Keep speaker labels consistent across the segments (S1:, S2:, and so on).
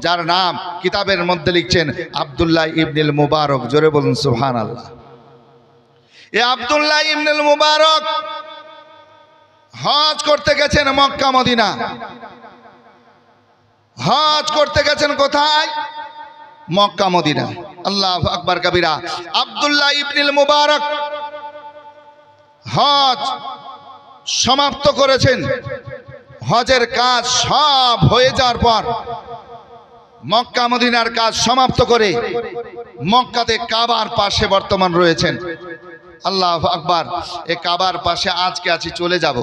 S1: যার নাম কিতাবের মধ্যে লিখছেন আব্দুল্লাহ ইবনুল মুবারক। জোরে বলুন সুবহানাল্লাহ। এই আব্দুল্লাহ ইবনুল মুবারক হজ করতে গেছেন মক্কা মদিনা। হজ করতে গেছেন কোথায়? Mecca Medina. আল্লাহু আকবার কবিরা। আব্দুল্লাহ ইবনুল মুবারক হজ সমাপ্ত করেছেন। হজের কাজ সব হয়ে যাওয়ার পর মক্কা মদিনার কাজ সমাপ্ত করে মক্কাতে কাবার পাশে বর্তমান রয়েছেন। আল্লাহু আকবার। এই কাবার পাশে আজকে আছি, চলে যাব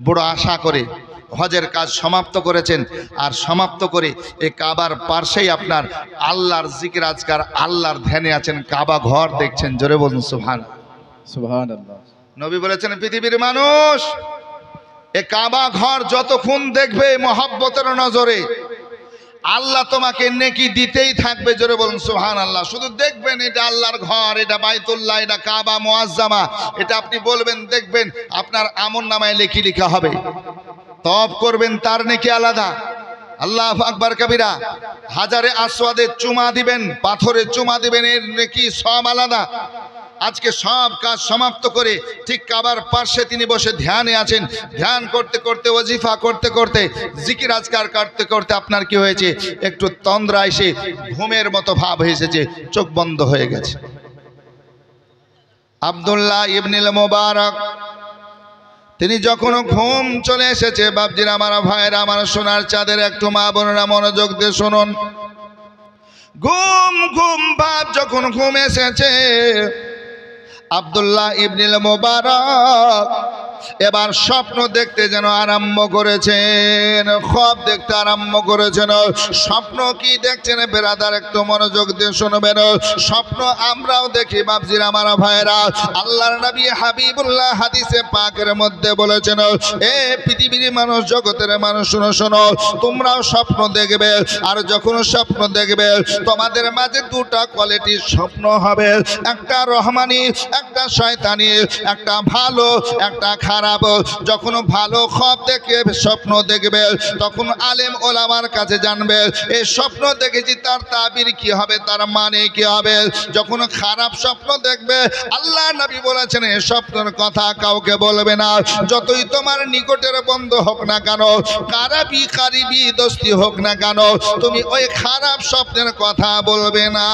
S1: বড় আশা করে হজের কাজ সমাপ্ত করেছেন। আর সমাপ্ত করে এই কাবার পাশেই আপনার আল্লাহর জিকির আজকার, আল্লাহর ধ্যানে আছেন, কাবা ঘর দেখছেন। জোরে বলুন সুবহানাল্লাহ। নবী বলেছেন পৃথিবীর মানুষ এ কাবা ঘর যতক্ষণ দেখবে মহব্বতের নজরে, আল্লাহ তোমাকে নেকি দিতেই থাকবে। জোরে বলুন সুবহানাল্লাহ। শুধু দেখবেন এটা আল্লাহর ঘর, এটা বাইতুল্লাহ, এটা কাবা মুআজ্জামা, এটা আপনি বলবেন, দেখবেন আপনার আমলনামায় নেকি লেখা হবে। তওয়াফ করবেন তার নেকি আলাদা। আল্লাহু আকবার কবিরা। হাজারে আসওয়াদে চুমা দিবেন, পাথরে চুমা দিবেন, এর নেকি সব আলাদা। আজকে সব কাজ সমাপ্ত করে ঠিক কাবার পাশে তিনি বসে ধ্যানে আছেন। ধ্যান করতে করতে, ওয়াজিফা করতে করতে, জিকির আজকার করতে করতে আপনার কি হয়েছে? একটু তন্দ্রা এসে ঘুমের মতো ভাব এসেছে, চোখ বন্ধ হয়ে গেছে। আব্দুল্লাহ ইবনুল মুবারক তিনি যখন ঘুম চলে এসেছে, বাপজিরা আমার, ভাইরা আমার, সোনার চাঁদের একটু মা বোনেরা মনোযোগ দিয়ে শুনুন। ঘুম ঘুম ভাব যখন ঘুম এসেছে, আব্দুল্লাহ ইবনুল মুবারক এবার স্বপ্ন দেখতে যেন আরম্ভ করেছেন, খ্বাব দেখতে আরম্ভ করেছেন। স্বপ্ন কি দেখছেন বেরাদার, একটু মনোযোগ দিয়ে শুনবেন। স্বপ্ন আমরাও দেখি বাপজির আমার ভাইরা। আল্লাহর নবী হাবিবুল্লাহ হাদিসে পাকের মধ্যে বলেছেন, এ পৃথিবীর মানুষ, জগতের মানুষ, শোনো শোনো, তোমরাও স্বপ্ন দেখবে। আর যখন স্বপ্ন দেখবে তোমাদের মাঝে দুটা কোয়ালিটির স্বপ্ন হবে, একটা রহমানি, একটা শয়তানি, একটা ভালো, একটা খারাপ। যখন ভালো খ্বাব দেখে স্বপ্ন দেখবে তখন আলেম ওলামার কাছে জানবে এই স্বপ্ন দেখেছি, তার তাবির কি হবে, তার মানে কি হবে। যখন খারাপ স্বপ্ন দেখবে আল্লাহ নবী বলেছেন এই স্বপ্নের কথা কাউকে বলবে না, যতই তোমার নিকটের বন্ধু হোক না কেন, কারাবি কারিবি দোস্তি হোক না কেন, তুমি ওই খারাপ স্বপ্নের কথা বলবে না।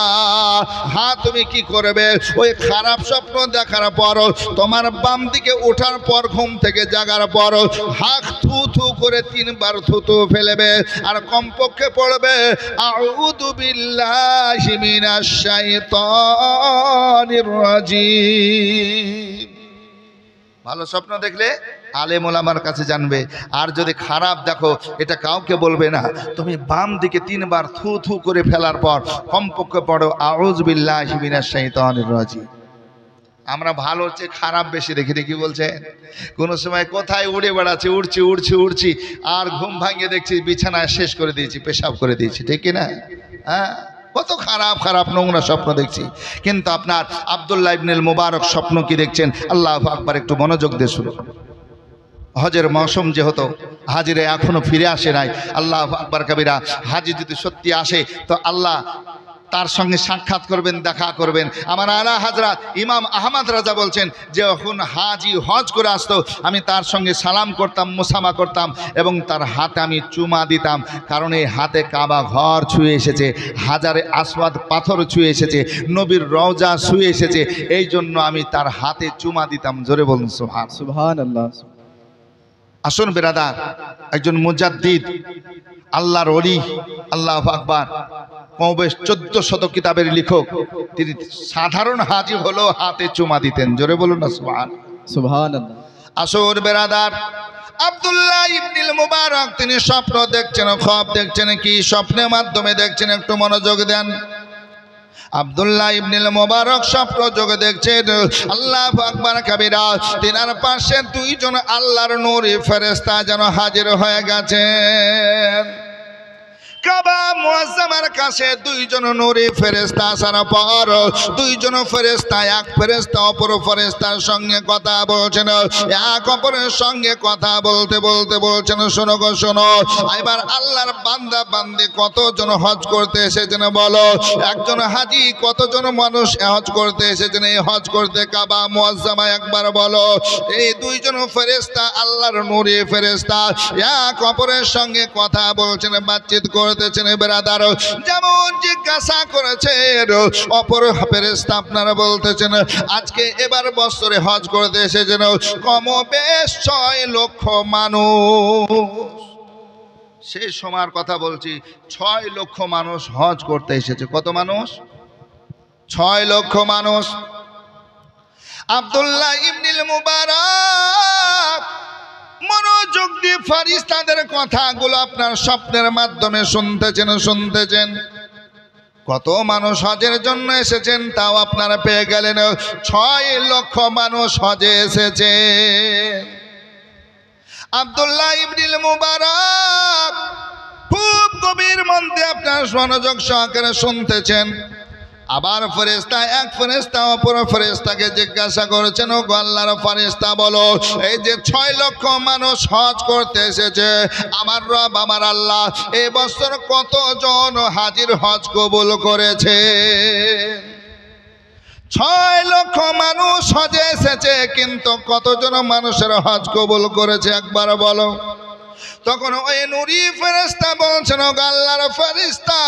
S1: হ্যাঁ, তুমি কি করবে? ওই খারাপ স্বপ্ন দেখার পর তোমার বাম দিকে ওঠার পর, ঘুম থেকে জাগার পর হাত থু থু করে 3 বার থুতু ফেলবে আর কমপক্ষে পড়বে আউযু বিল্লাহি মিনাশ শাইতানির রাজিম। ভালো স্বপ্ন দেখলে আলেম ওলামার কাছে জানবে, আর যদি খারাপ দেখো এটা কাউকে বলবে না। তুমি বাম দিকে 3 বার থু থু করে ফেলার পর কমপক্ষে পড়ো আউযু বিল্লাহি মিনাশ শাইতানির রাজিম। আমরা ভালো হচ্ছে খারাপ বেশি দেখি, দেখি বলছেন। কোনো সময় কোথায় উড়ে বেড়াচ্ছি, উড়ছি উড়ছি উড়ছি, আর ঘুম ভাঙিয়ে দেখছি বিছানায় শেষ করে দিয়েছি, পেশাব করে দিয়েছি, ঠিক না? হ্যাঁ, কত খারাপ খারাপ নোংরা স্বপ্ন দেখছি। কিন্তু আপনার আব্দুল্লাহ ইবনুল মুবারক স্বপ্ন কি দেখছেন? আল্লাহু আকবার, একটু মনোযোগ দিয়ে শুনুন। হজের মৌসুম যেহেতু, হাজিরা এখনো ফিরে আসে নাই। আল্লাহু আকবার কবিরা। হাজি যদি সত্যি আসে তো আল্লাহ তার সঙ্গে সাক্ষাৎ করবেন, দেখা করবেন। আমার আলা হযরত ইমাম আহমদ রাজা বলছেন, যখন হাজি হজ করে আসতো আমি তার সঙ্গে সালাম করতাম, মুসামা করতাম এবং তার হাতে আমি চুমা দিতাম, কারণ এই হাতে কাবা ঘর ছুঁয়ে এসেছে, হাজারে আসওয়াদ পাথর ছুঁয়ে এসেছে, নবীর রওজা ছুঁয়ে এসেছে, এই জন্য আমি তার হাতে চুমা দিতাম। জোরে বলুন সুবহানাল্লাহ। আসুন বেরাদার, একজন মুজাদ্দিদ, আল্লাহর ওলি, আল্লাহু আকবার, কমবেশ 1400 কিতাবের লেখক, তিনি সাধারণ হাজি হলো হাতে চুমা দিতেন। জোরে বলুন না সুবহানাল্লাহ। আসুন বেরাদার, আব্দুল্লাহ ইবনুল মুবারক তিনি স্বপ্ন দেখছেন, খ্বাব দেখছেন। কি স্বপ্নের মাধ্যমে দেখছেন একটু মনোযোগ দেন। আব্দুল্লাহ ইবনুল মুবারক স্বপ্ন যোগে দেখছেন, আল্লাহু আকবার কবিরা, তিনার পাশে 2 জন আল্লাহর নূরি ফেরেশতা যেন হাজির হয়ে গেছেন। কাবা মুআজ্জামার কাছে দুইজন নূরি ফেরেশতা আসার পর দুইজন ফেরেশতা, এক ফেরেশতা অপর ফেরেশতার সঙ্গে কথা বলছেন। এক অপরের সঙ্গে কথা বলতে বলতে বলছেন, শোনো গো শোনো, এবার আল্লাহর বান্দা বান্দি কতজন হজ করতে এসেছেন বলো। একজন হাজি, কতজন মানুষ হজ করতে এসেছেন এই হজ করতে কাবা মুআজ্জামা একবার বলো। এই দুইজন ফেরেশতা আল্লাহর নূরি ফেরেশতা এক অপরের সঙ্গে কথা বলছেন, বাতচিত করতেছেন। বেরাদার, যেমন জিজ্ঞাসা করেছেন অপর ফেরেশতা আপনারা বলতেছেন আজকে এবার বছরে হজ করতে এসেছেন কমবেশ 6 লক্ষ মানুষ। সেই সময়ের কথা বলছি, 6 লক্ষ মানুষ হজ করতে এসেছে। কত মানুষ? 6 লক্ষ মানুষ। আব্দুল্লাহ ইবনুল মুবারক মনোযোগ দিয়ে ফেরেশতাদের কথাগুলো আপনার স্বপ্নের মাধ্যমে শুনতেছেন। কত মানুষ হজের জন্য এসেছেন তাও আপনারা পেয়ে গেলেন। 6 লক্ষ মানুষ হজে এসেছে। আব্দুল্লাহ ইবনুল মুবারক খুব গভীর মধ্যে আপনার মনোযোগ সহকারে শুনতেছেন। আবার ফেরেশতা, এক ফেরেশতা অপর ফেরেশতাকে জিজ্ঞাসা করেছেন, ও গো আল্লাহর ফেরেশতা বলো, এই যে 6 লক্ষ মানুষ হজ করতে এসেছে, আমার রব আমার আল্লাহ এই বছর কতজন হাজির হজ কবুল করেছে? 6 লক্ষ মানুষ হজে এসেছে, কিন্তু কতজন মানুষের হজ কবুল করেছে একবার বলো। তখন ওই নূরি ফেরেশতা বলছেন, ও আল্লাহর ফেরেশতা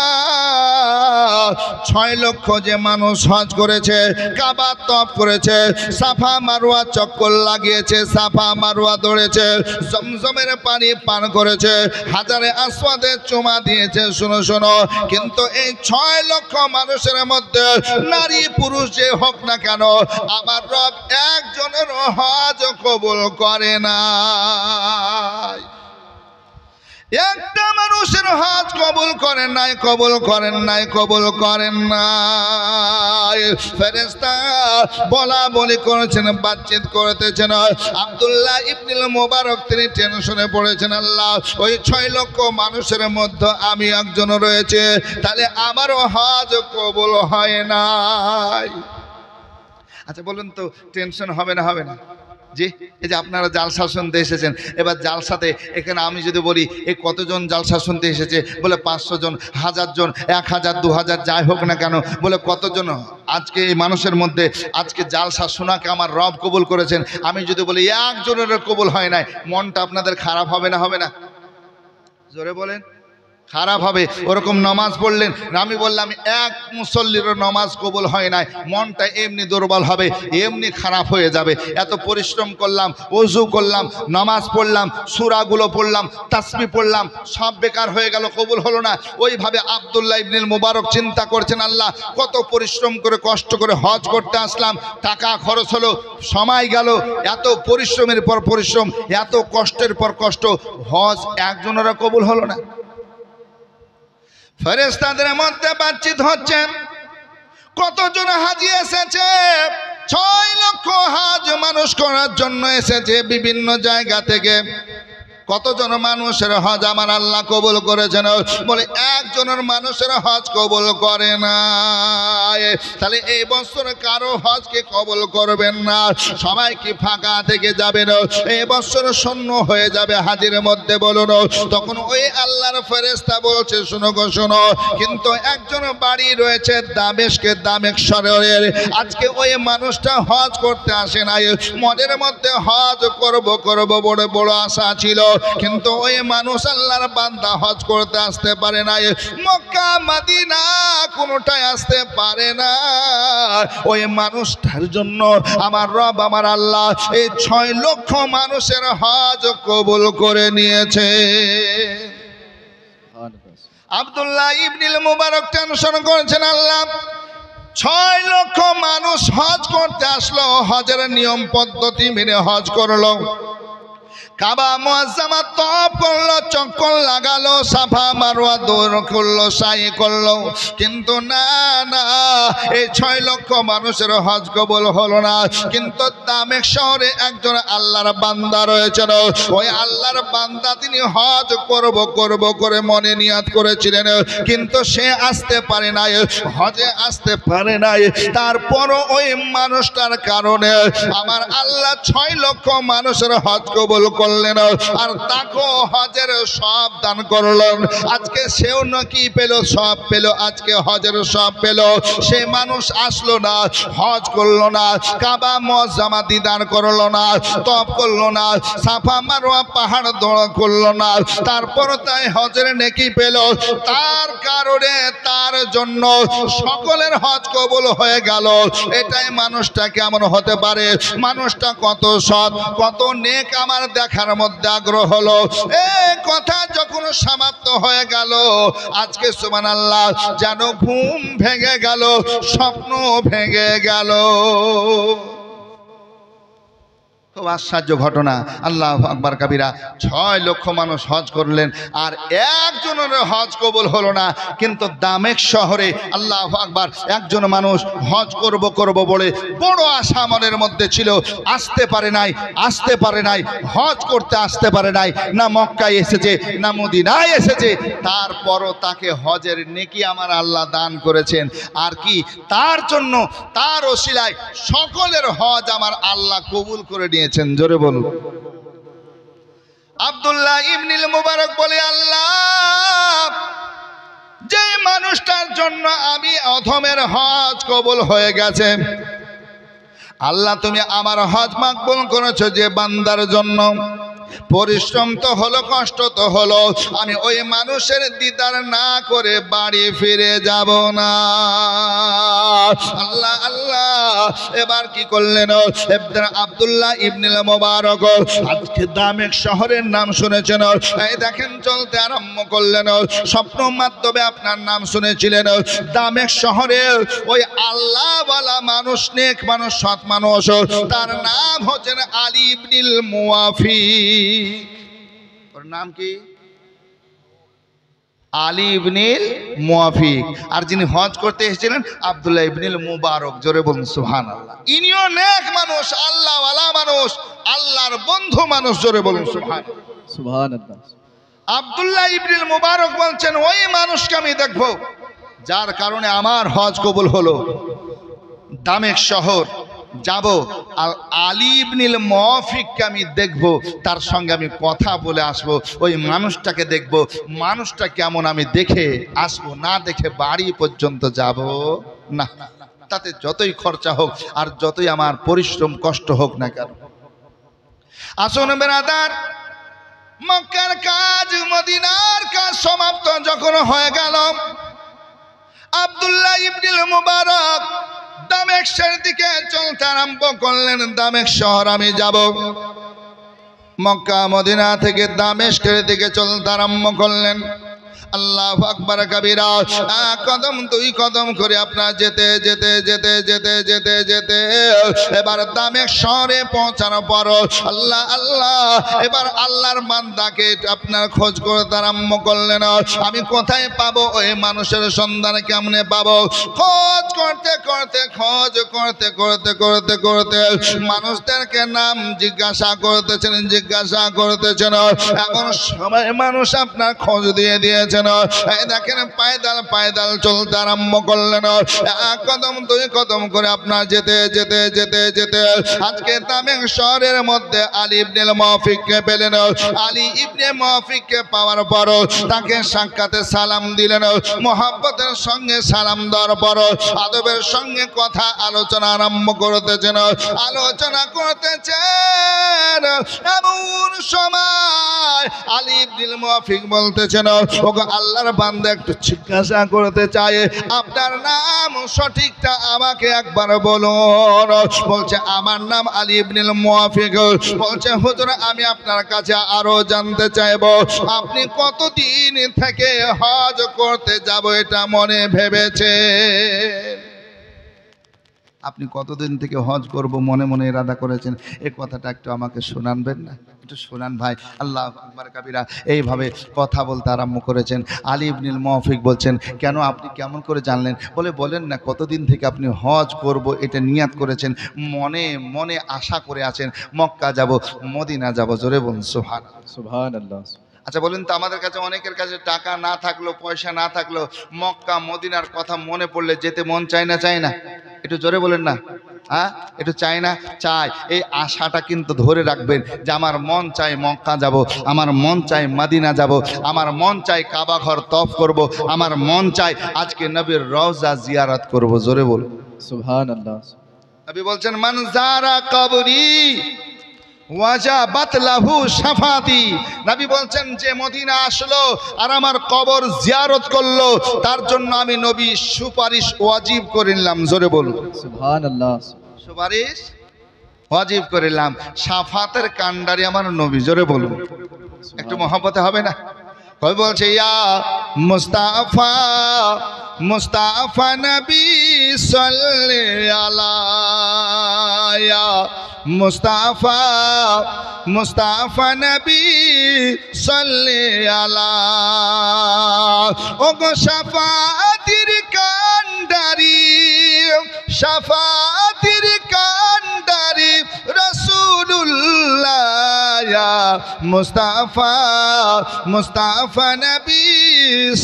S1: 6 লক্ষ যে মানুষ হজ করেছে, কাবা তওয়াফ করেছে, সাফা মারওয়া চক্কর লাগিয়েছে, সাফা মারওয়া দৌড়েছে, জমজমের পানি পান করেছে, হাজারে আসওয়াদে চুমা দিয়েছে, শোনো শোনো, কিন্তু এই 6 লক্ষ মানুষের মধ্যে নারী পুরুষ যে হোক না কেন আমার রব একজনের হজ কবুল করে না। একটা মানুষের হজ কবুল করেন নাই, কবুল করেন নাই, কবুল করেন নাই। ফেরেশতা বলা বলি করেছেন, বাতচিত করতেছেন। আব্দুল্লাহ ইবনুল মুবারক তিনি টেনশনে পড়েছেন, আল্লাহ ওই 6 লক্ষ মানুষের মধ্যে আমি একজন রয়েছে, তাহলে আমারও হজ কবুল হয় নাই। আচ্ছা বলুন তো, টেনশন হবে না? হবে না? জি, এই যে আপনারা জালসা শুনতে এসেছেন, এবার জালসাতে এখানে আমি যদি বলি এই কতজন জালসা শুনতে এসেছে, বলে 500 জন, 1000 জন, 1000, 2000 যাই হোক না কেন, বলে কতজন আজকে এই মানুষের মধ্যে আজকে জালসা শোনাকে আমার রব কবুল করেছেন। আমি যদি বলি একজনের কবুল হয় নাই, মনটা আপনাদের খারাপ হবে না? হবে না? জোরে বলেন। খারাপ হবে। ওরকম নামাজ পড়লেন, আমি বললাম এক মুসল্লির নামাজ কবুল হয় নাই, মনটা এমনি দুর্বল হবে, এমনি খারাপ হয়ে যাবে। এত পরিশ্রম করলাম, ওযু করলাম, নামাজ পড়লাম, সূরাগুলো পড়লাম, তাসবিহ পড়লাম, সব বেকার হয়ে গেল, কবুল হলো না। ওইভাবে আব্দুল্লাহ ইবনুল মুবারক চিন্তা করছেন, আল্লাহ কত পরিশ্রম করে কষ্ট করে হজ করতে আসলাম, টাকা খরচ হলো, সময় গেল, এত পরিশ্রমের পর পরিশ্রম, এত কষ্টের পর কষ্ট, হজ একজনেরও কবুল হলো না। ফেরেশতাদের মধ্যে বাতচিত হচ্ছে, কতজন হাজি এসেছে? 6 লক্ষ হজ মানুষ করার জন্য এসেছে বিভিন্ন জায়গা থেকে। কতজন মানুষের হজ আমার আল্লাহ কবুল করেছেন? বলে একজনের মানুষের হজ কবুল করে না। তাহলে এই বছর কারো হজকে কবুল করবেন না, সবাই কি ফাঁকা থেকে যাবেন? এই বছর শূন্য হয়ে যাবে হাজির মধ্যে বলুন। তখন ওই আল্লাহর ফেরেশতা বলছে, শোনো গো শোনো, কিন্তু একজন বাড়ি রয়েছে দামেস্কের, আজকে ওই মানুষটা হজ করতে আসে নাই, মনের মধ্যে হজ করব বড় বড় আশা ছিল, কিন্তু ওই মানুষ আল্লাহর বান্দা হজ করতে আসতে পারে না, মক্কা মদিনা কোনোটাই আসতে পারে না। ওই মানুষটার জন্য আমার রব আমার আল্লাহ এই 6 লক্ষ মানুষের হজ কবুল করে নিয়েছে। আব্দুল্লাহ ইবনুল মুবারক টেনশন করেছেন, আল্লাহ 6 লক্ষ মানুষ হজ করতে আসলো, হজের নিয়ম পদ্ধতি মেনে হজ করলো, কাবা মুআজ্জামা তপ করলো, চক্কর লাগালো, সাফা মারওয়া দৌড় করলো, সাই করলো, কিন্তু না না, এই 6 লক্ষ মানুষের হজ কবুল হলো না। কিন্তু দামেক শহরে একজন আল্লাহর বান্দা রয়েছেন, ওই আল্লাহর বান্দা তিনি হজ করব করব করে মনে নিয়াত করেছিলেন, কিন্তু সে আসতে পারে নাই, হজে আসতে পারে নাই। তারপরও ওই মানুষটার কারণে আমার আল্লাহ 6 লক্ষ মানুষের হজ কবুল করলেন, আর তাকেও হজের সব দান করলেন। আজকে সেও নাকি পেল, সব পেল, আজকে হজের সব পেল। সে মানুষ আসলো না, হজ করলো না, কাবা মুআজ্জামা দিদার করলো না, তপ করলো না, সাফা মারওয়া পাহাড় দৌড় করলো না, তারপর তাই হজের নেকি পেল। তার কারণে তার জন্য সকলের হজ কবুল হয়ে গেল। এটাই মানুষটা কেমন হতে পারে, মানুষটা কত সৎ, কত নেক, আমার দেখার মধ্যে আগ্রহ হলো। এই কথা যখন সমাপ্ত হয়ে গেল, আজকে সুবহানাল্লাহ যেন ঘুম ভেঙে গেল, স্বপ্ন ভেঙে গেল। খুব আশ্চর্য ঘটনা। আল্লাহু আকবার কাবীরা। 6 লক্ষ মানুষ হজ করলেন, আর একজনের হজ কবুল হলো না। কিন্তু দামেক শহরে আল্লাহু আকবার একজন মানুষ হজ করব করব বলে বড় আশা মনের মধ্যে ছিল, আসতে পারে নাই, আসতে পারে নাই, হজ করতে আসতে পারে নাই, না মক্কায় এসেছে না মদিনায় এসেছে। তারপরও তাকে হজের নেকি আমার আল্লাহ দান করেছেন। আর কি তার জন্য, তার ওসিলায় সকলের হজ আমার আল্লাহ কবুল করে নিয়ে। জোরে বলুন। আব্দুল্লাহ ইবনুল মুবারক বলে, আল্লাহ যে মানুষটার জন্য আমি অধমের হজ কবুল হয়ে গেছে, আল্লাহ তুমি আমার হজ মাকবুল করেছো যে বান্দার জন্য। পরিশ্রম তো হলো, কষ্ট তো হলো, আমি ওই মানুষের দিদার না করে বাড়ি ফিরে যাব না। আল্লাহ আল্লাহ এবার কি করলেন আব্দুল্লাহ ইবনুল মুবারক? আজকে দামেক শহরের নাম শুনেছেন, এই দেখেন চলতে আরম্ভ করলেন। স্বপ্ন মাধ্যমে আপনার নাম শুনেছিলেন। দামেক শহরে ওই আল্লাহওয়ালা মানুষ, নেক মানুষ, সৎ মানুষ, তার নাম হচ্ছেন আলী ইবনুল মুওয়াফিক। ওর নাম কি? আলী ইবনুল মুওয়াফিক। আর যিনি হজ করতে এসেছিলেন আব্দুল্লাহ ইবনুল মুবারক। জোরে বলুন সুবহানাল্লাহ। ইনিও নেক মানুষ, আল্লাহওয়ালা মানুষ, আল্লাহর বন্ধু মানুষ। জোরে বলুন সুবহানাল্লাহ সুবহানাল্লাহ। আব্দুল্লাহ ইবনুল মুবারক বলছেন, ওই মানুষকে আমি দেখব যার কারণে আমার হজ কবুল হলো। দামেক শহর যাব, আর আলী ইবনুল মুওয়াফিককে আমি দেখব, তার সঙ্গে আমি কথা বলে আসব। ওই মানুষটাকে দেখব, মানুষটা কেমন আমি দেখে আসবো, না দেখে বাড়ি পর্যন্ত যাব না। তাতে যতই খরচা হোক আর যতই আমার পরিশ্রম কষ্ট হোক না কেন। আসুন বেরাদার, মক্কার কাজ, মদিনার কাজ সমাপ্ত যখন হয়ে গেল, আব্দুল্লাহ ইবনুল মুবারক দামেক শহরের দিকে চলতে আরম্ভ করলেন। দামেক শহর আমি যাব। মক্কা মদিনা থেকে দামেস্কের দিকে চলতে আরম্ভ করলেন। আল্লাহু আকবার কাবীরা। কদম দুই কদম করে আপনার যেতে যেতে যেতে যেতে যেতে যেতে এবার দামেক শহরে পৌঁছানোর পর আল্লাহ আল্লাহ এবার আল্লাহর বান্দাকে আপনার খোঁজ করতে আরম্ভ করলেন। আমি কোথায় পাবো ওই মানুষের সন্ধান, কেমনে পাবো? খোঁজ করতে করতে, খোঁজ করতে করতে করতে করতে মানুষদেরকে নাম জিজ্ঞাসা করতেছেন, জিজ্ঞাসা করতেছেন। এমন সময় মানুষ আপনার খোঁজ দিয়ে দিয়েছেন। দেখেন পায়দাল পায়দাল চলতে আরম্ভ করলেন। এক কদম দুই কদম করে আপনার যেতে যেতে যেতে যেতে আজকে দামেক শহরের মধ্যে আলী ইবনুল মুওয়াফিককে পেলেন। আলী ইবনে মুওয়াফিককে পাওয়ার পর তাকে সাক্ষাতে সালাম দিলেন। মহব্বতের সঙ্গে সালাম দেওয়ার পর আদবের সঙ্গে কথা আলোচনা আরম্ভ করতেছেন। আলোচনা করতেছেন, এমন সময় আলী ইবনুল মুওয়াফিক বলতেছেন, ওগো আল্লাহর বান্দা, একটু জিজ্ঞাসা করতে চাই, আপনার নাম সঠিকটা আমাকে একবার বলুন। বলছে, আমার নাম আলী ইবনুল মুওয়াফিক। বলছে, হুজুর আমি আপনার কাছে আরো জানতে চাইব, আপনি কতদিন থেকে হজ করতে যাব এটা মনে ভেবেছে? আপনি কতদিন থেকে হজ করব মনে মনে ইরাদা করেছেন, এই কথাটা একটু আমাকে শোনানবেন না? একটু শোনান ভাই। আল্লাহু আকবার কাবীরা। এইভাবে কথা বলতে আরম্ভ করেছেন। আলী ইবনুল মুওয়াফিক বলছেন, কেন আপনি কেমন করে জানলেন? বলেন না কতদিন থেকে আপনি হজ করব এটা নিয়াত করেছেন, মনে মনে আশা করে আছেন মক্কা যাব, মদিনা যাব। জোরে বলুন সুবহানাল্লাহ।
S2: সুবহানাল্লাহ।
S1: আচ্ছা বলুন তো, আমাদের কাছে অনেকের কাছে টাকা না থাকলো, পয়সা না থাকলো, মক্কা মদিনার কথা মনে পড়লে যেতে মন চায় না? চায় না? একটু জোরে বলেন না। হ্যাঁ, একটু চায় না? চায়। এই আশাটা কিন্তু ধরে রাখবেন যে আমার মন চায় মক্কা যাব, আমার মন চায় মদিনা যাব, আমার মন চায় কাবা ঘর তওয়াফ করব, আমার মন চায় আজকে নবীর রওজা জিয়ারত করব। জোরে বলুন
S2: সুবহানাল্লাহ।
S1: নবী বলছেন, মান যারা কবরি ওয়াজাবাত লাহু শাফাতি। নবী বলছেন, যে মদিনা আসলো আর আমার কবর জিয়ারত করলো, তার জন্য আমি নবী সুপারিশ ওয়াজিব করে নিলাম। জোরে বলুন
S2: সুবহানাল্লাহ।
S1: সুপারিশ ওয়াজিব করে নিলাম। শাফাতের কান্ডারি আমার নবী। জোরে বলুন, একটু মহব্বতে হবে না? কই বলছে, ইয়া মুস্তাফা মুস্তাফা নবী সাল্লি আলা, ইয়া মুস্তাফা মুস্তাফা নবী সাল্লি আলা। ও গো শাফাতির কান্ডারি, শাফাতির কান্ডারি রাসূলুল্লাহ, ইয়া মুস্তাফা মুস্তাফা নবী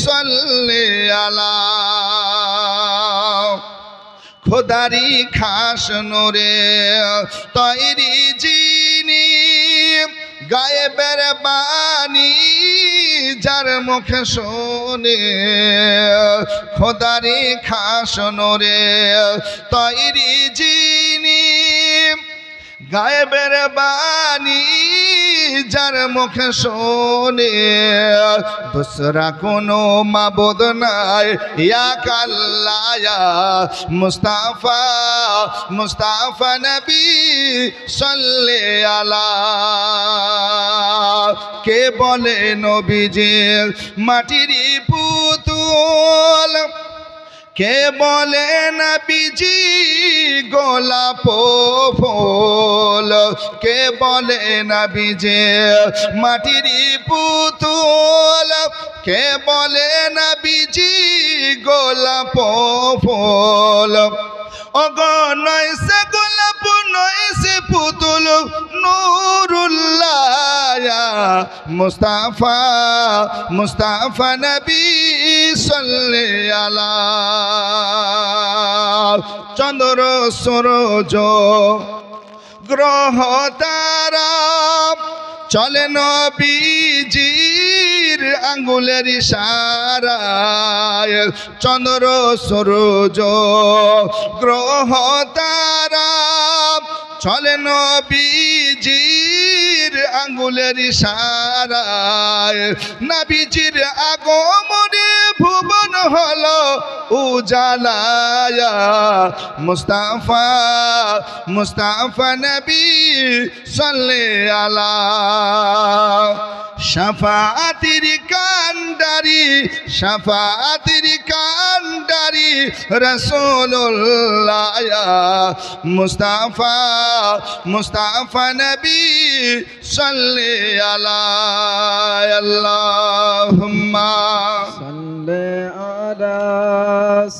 S1: সাল্লি আলা। খোদারি খাস নোরে তৈরি যিনি, গায়েবের বাণী যার মুখে শোনে। খোদারি খাস নোরে তৈরি যিনি, গায়েবের বাণী যার মুখে শোনে। দুসরা কোনো মাবুদ নাই ইয়া কাল্লা, ইয়া মুস্তাফা মুস্তাফা নবী সাল্লি আলা। কে বলে নবীজি মাটির পুতুল, কে বলে নবীজি গোলাপ ফুল, কে বলে নবীজি মাটির পুতুল, কে বলে নবীজি গোলাপ ফুল। ও গো নয় সে গোলাপ নয় সে পুতুল, নূরুল্লাহ মুস্তাফা মুস্তাফা নবী সাল্লি আলা। চন্দ্র সূরজ গ্রহ তারা চলে নবীজির আঙ্গুলের ইশারায়। চন্দ্র সূরজ গ্রহ তারা চলে নবীজির আঙ্গুলের ইশারায়। নবীজির আগমনে ভুবন হলো উজালায়া। মুস্তাফা মুস্তাফা নবী সাল্লি আলা। শাফাতির কান্ডারি শাফাতির কান্ডারি রাসূলুল্লাহ, মুস্তাফা মুস্তাফা নবী সাল্লি আলা। আল্লাহুম্মা
S2: সাল্লি আলা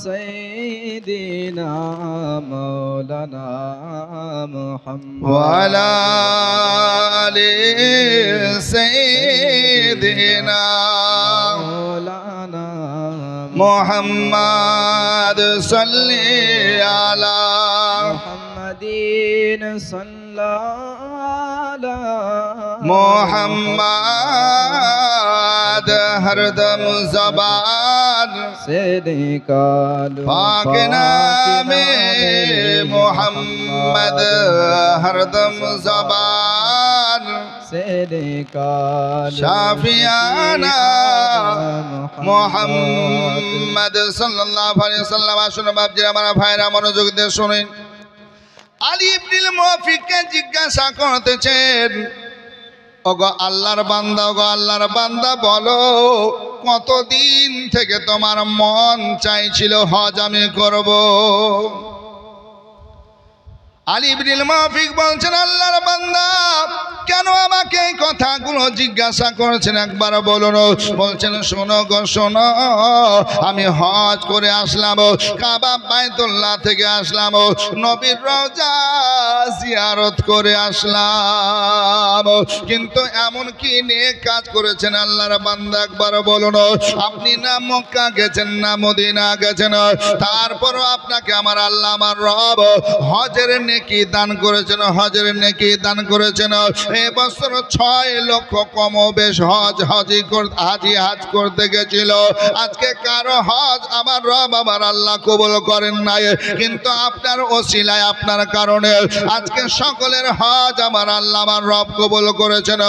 S2: সাইয়্যিদিনা মাওলানা মুহাম্মদ
S1: ওয়া আলা আলি সাইয়্যিদিনা
S2: মাওলানা
S1: মুহাম্মদ সাল্লি আলা
S2: মুহাম্মাদিন সাল্লাল্লাহু
S1: মোহাম্মদ হরদম জবান
S2: से निकालो
S1: पाक नामे मोहम्मद हरदम जबान
S2: से निकालो
S1: शाफियाना मोहम्मद सल्लल्लाहु अलैहि वसल्लम। আসুন বাপজি আমার ভাইরা মনোযোগ দিয়ে শুনুন। আলী ইবনুল মুওয়াফিককে জিজ্ঞাসা করতেছেন, ওগো আল্লাহর বান্দা, ওগো আল্লাহর বান্দা বলো, কতদিন থেকে তোমার মন চাইছিল হজ আমি করব? আলী ইবনুল মুওয়াফিক বলছেন, আমি হজ করতে চাই, কিন্তু আমার মন চাইছিল মক্কা যাব, মদিনা যাব। আল্লাহর বান্দা বলো, কতদিন থেকে তোমার মন চাইছিল হজ আমি করব? আলী ইবনুল মুওয়াফিক বলছেন, আমি হজ করতে চাই, কিন্তু আমার মন চাইছিল মক্কা যাব, মদিনা যাব। আলী ইবনুল মাফিক বলছেন, আল্লাহর বান্দা কেন আমাকে এই কথাগুলো জিজ্ঞাসা করেছেন একবার বলুন। বলছেন, শোনো গো শোনো, আমি হজ করে আসলাম, কাবা বাইতুল্লাহ থেকে আসলাম, নবীর রওজা জিয়ারত করে আসলাম, কিন্তু এমন কি নেক কাজ করেছেন আল্লাহর বান্দা একবার বলুন। আপনি না মক্কা গেছেন না মদিনা গেছেন, তারপরও আপনাকে আমার আল্লাহ আমার রব হজের নেকি দান করেছেন, হজের নেকি দান করেছেন। এবছর 6 লক্ষ কম বেশ হাজ করতে গেছিল। আজকে কারো হজ আমার রব আমার আল্লাহ কবুল করেন নাই, কিন্তু আপনার ওসিলায় আপনার কারণে আজকে সকলের হজ আমার আল্লাহ আমার রব কবুল করেছেন।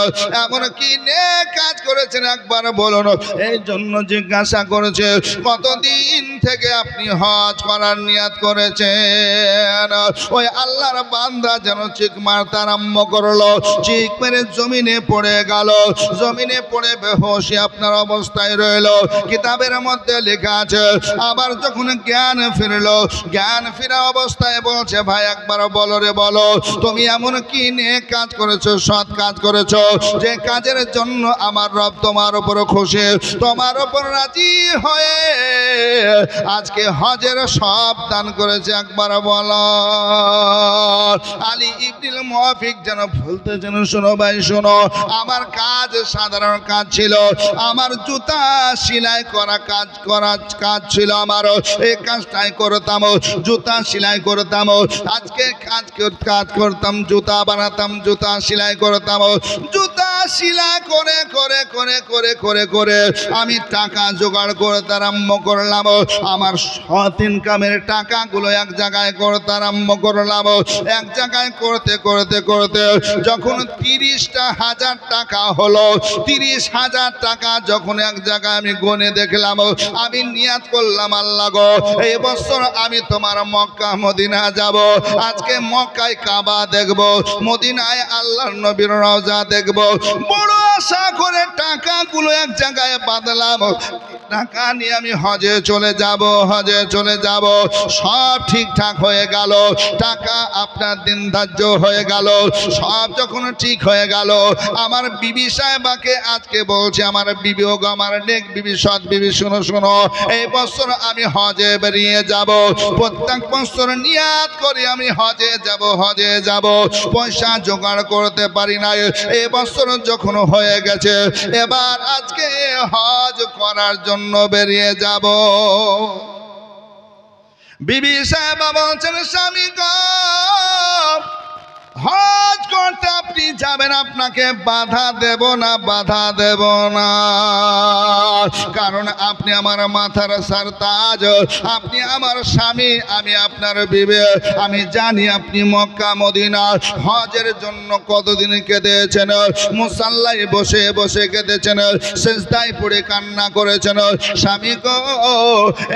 S1: এমন কি নেক কাজ করেছেন একবার বলুন। এই জন্য জিজ্ঞাসা করেছে, কতদিন থেকে আপনি হজ করার নিয়াত করেছেন? ওই আল্লাহর বান্দা যেন চিক মারতে আরম্ভ করলো, চিক মেরে জমিনে পড়ে গেল, জমিনে পড়ে বেহুশি আপনার অবস্থায় রইল। কিতাবের মধ্যে লেখা আছে, আবার যখন জ্ঞান ফিরলো, জ্ঞান ফিরা অবস্থায় বলছে, ভাই একবার বলো রে বলো, তুমি এমন কি নেক কাজ করেছো, সৎ কাজ করেছো, যে কাজের জন্য আমার রব তোমার উপর খুশি, তোমার উপর রাজি হয়ে আজকে হজের সব দান করেছে একবার বলো। আলী ইবনুল মুওয়াফিক যেন বলতে যেন, শোনো ভাই শোনো, আমার কাজ সাধারণ কাজ ছিল, আমার জুতা সেলাই করা কাজ ছিল, আমার এই কাজটাই করতাম, জুতা সেলাই করতাম, আজকে কাজ করতাম, জুতা বানাতাম, জুতা সেলাই করতাম, জুতা সেলাই করে করে করে করে করে করে আমি টাকা জোগাড় করতে আরম্ভ করলাম। আমার সৎ ইনকামের টাকাগুলো এক জায়গায় করতে আরম্ভ করলাম। এক জায়গায় করতে করতে করতে যখন 30,000 টাকা হলো, 30,000 টাকা যখন এক জায়গায় আমি গুনে দেখলাম, আমি নিয়াত করলাম, আল্লাহ গো এই বছর আমি তোমার মক্কা মদিনা যাব, আজকে মক্কায় কাবা দেখব, মদিনায় আল্লাহর নবীর রওজা দেখব। বড় আশা করে টাকাগুলো এক জায়গায় বাঁধলাম, টাকা নিয়ে আমি হজে চলে যাব, হজে চলে যাব। সব ঠিকঠাক হয়ে গেল, টাকা আপনার দিন ধার্য হয়ে গেল, সব যখন ঠিক হয়ে গেল, আমার বিবি সাহেবাকে আজকে বলছে, আমার বিবি হোক, আমার নেক বিবি, সৎ বিবি, শোনো শোনো, এই বছর আমি হজে বেরিয়ে যাব, প্রত্যেক বছর নিয়াত করি আমি হজে যাব, হজে যাব, পয়সা জোগাড় করতে পারি না, এই বছর যখন হয়ে গেছে, এবার আজকে হজ করার জন্য বেরিয়ে যাব। বিবি সাহেবা বলছেন, স্বামী গো হজ করতে আপনি যাবেন, আপনাকে বাধা দেব না, বাধা দেব না, কারণ আপনি আমার মাথার সারতাজ, আপনি আমার স্বামী, আমি আপনার বিবি, আমি জানি আপনি মক্কা মদিনা হজের জন্য কতদিন কেঁদেছেন, মুসাল্লায় বসে বসে কেঁদেছেন, সেজদায় পড়ে কান্না করেছেন। স্বামী গো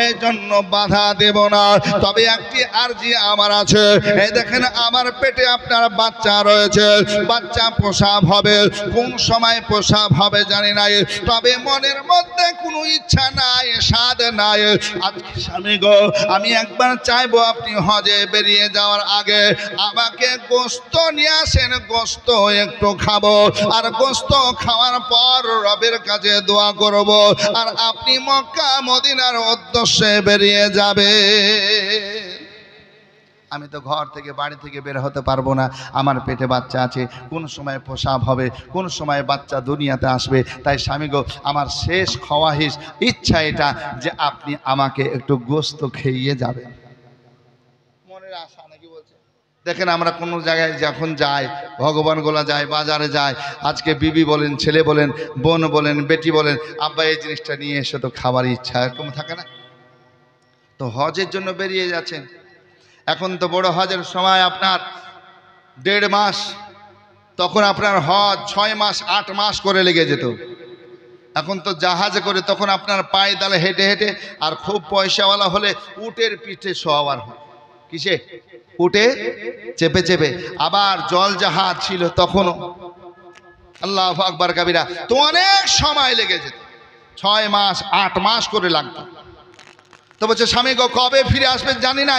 S1: এই জন্য বাধা দেব না, তবে একটি আরজি আমার আছে, এই দেখেন আমার পেটে আপনার বাচ্চা রয়েছে, বাচ্চা প্রসব হবে, কোন সময় প্রসব হবে জানি নাই, তবে মনের মধ্যে কোনো ইচ্ছা নাই, স্বাদ নাই। আজকে স্বামী গো আমি একবার চাইবো আপনি হজে বেরিয়ে যাওয়ার আগে আমাকে গোস্ত নিয়ে আসেন, গোস্ত একটু খাবো, আর গোস্ত খাওয়ার পর রবের কাছে দোয়া করব, আর আপনি মক্কা মদিনার উদ্দেশ্যে বেরিয়ে যাবে। আমি তো ঘর থেকে বাড়ি থেকে বের হতে পারবো না, আমার পেটে বাচ্চা আছে, কোন সময় প্রসব হবে, কোন সময় বাচ্চা দুনিয়াতে আসবে, তাই স্বামী গো আমার শেষ খওয়াহিশ, ইচ্ছা এটা যে আপনি আমাকে একটু গোস্ত খেয়ে যাবেন। মনের আশা নাকি বলছে। দেখেন আমরা কোনো জায়গায় যখন যাই, ভগবান গোলা যায়, বাজারে যায়, আজকে বিবি বলেন, ছেলে বলেন, বোন বলেন, বেটি বলেন, আব্বা এই জিনিসটা নিয়ে এসে তো খাবার ইচ্ছা এরকম থাকে না? তো হজের জন্য বেরিয়ে যাচ্ছেন, এখন তো বড় হজের সময় আপনার 1.5 মাস, তখন আপনার হজ 6 মাস 8 মাস করে লেগে যেত। এখন তো জাহাজে করে, তখন আপনার পায়ে দালে হেঁটে হেঁটে, আর খুব পয়সাওয়ালা হলে উটের পিঠে শোয়ার হয়, কিসে? উটে চেপে চেপে। আবার জল জাহাজ ছিল তখনও, আল্লাহু আকবার কাবীরা, তো অনেক সময় লেগে যেত, 6 মাস 8 মাস করে লাগতো। তো বলছে স্বামী গো কবে ফিরে আসবেন জানি না,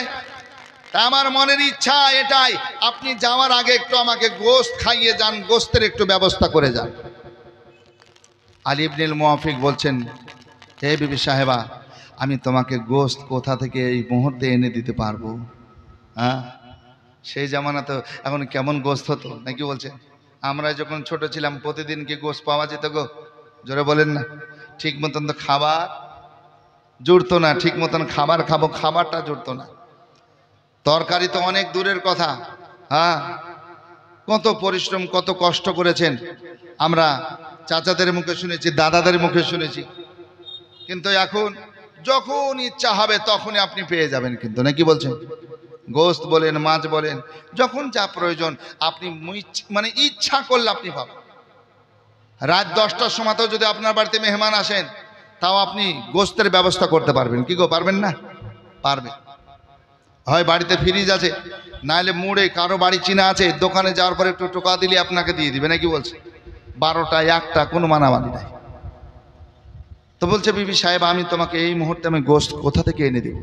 S1: তা আমার মনের ইচ্ছা এটাই, আপনি যাওয়ার আগে একটু আমাকে গোশত খাইয়ে যান, গোশতের একটু ব্যবস্থা করে যান। আলী ইবনুল মুওয়াফিক বলছেন, হে বিবি সাহেবা, আমি তোমাকে গোশত কোথা থেকে এই মুহূর্তে এনে দিতে পারবো? হ্যাঁ, সেই জামানা তো এখন কেমন গোশত হতো নাকি বলছেন? আমরা যখন ছোট ছিলাম প্রতিদিন কি গোশত পাওয়া যেত গো? জোরে বলেন না। ঠিক মতন তো খাবার জুড়তো না, ঠিক মতন খাবার খাবো, খাবারটা জুড়তো না। তরকারি তো অনেক দূরের কথা। হ্যাঁ, কত পরিশ্রম, কত কষ্ট করেছেন আমরা চাচাদের মুখে শুনেছি, দাদাদের মুখে শুনেছি। কিন্তু এখন যখন ইচ্ছা হবে তখনই আপনি পেয়ে যাবেন, কিন্তু নাকি বলছেন? গোশত বলেন, মাছ বলেন, যখন যা প্রয়োজন আপনি মানে ইচ্ছা করলে আপনি পাবেন। রাত 10টার সময়তেও যদি আপনার বাড়িতে মেহমান আসেন তাও আপনি গোশতের ব্যবস্থা করতে পারবেন। কি গো, পারবেন না? পারবেন। হয় বাড়িতে ফ্রিজ আছে, নাহলে মুড়ে কারো বাড়ি চিনা আছে, দোকানে যাওয়ার পরে একটু টোকা দিলে আপনাকে দিয়ে দিবে, নাকি বলছে? 12টা 1টা কোনো মানামানি নাই। তো বলছে বিবি সাহেব, আমি তোমাকে এই মুহূর্তে আমি গোশত কোথা থেকে এনে দেব?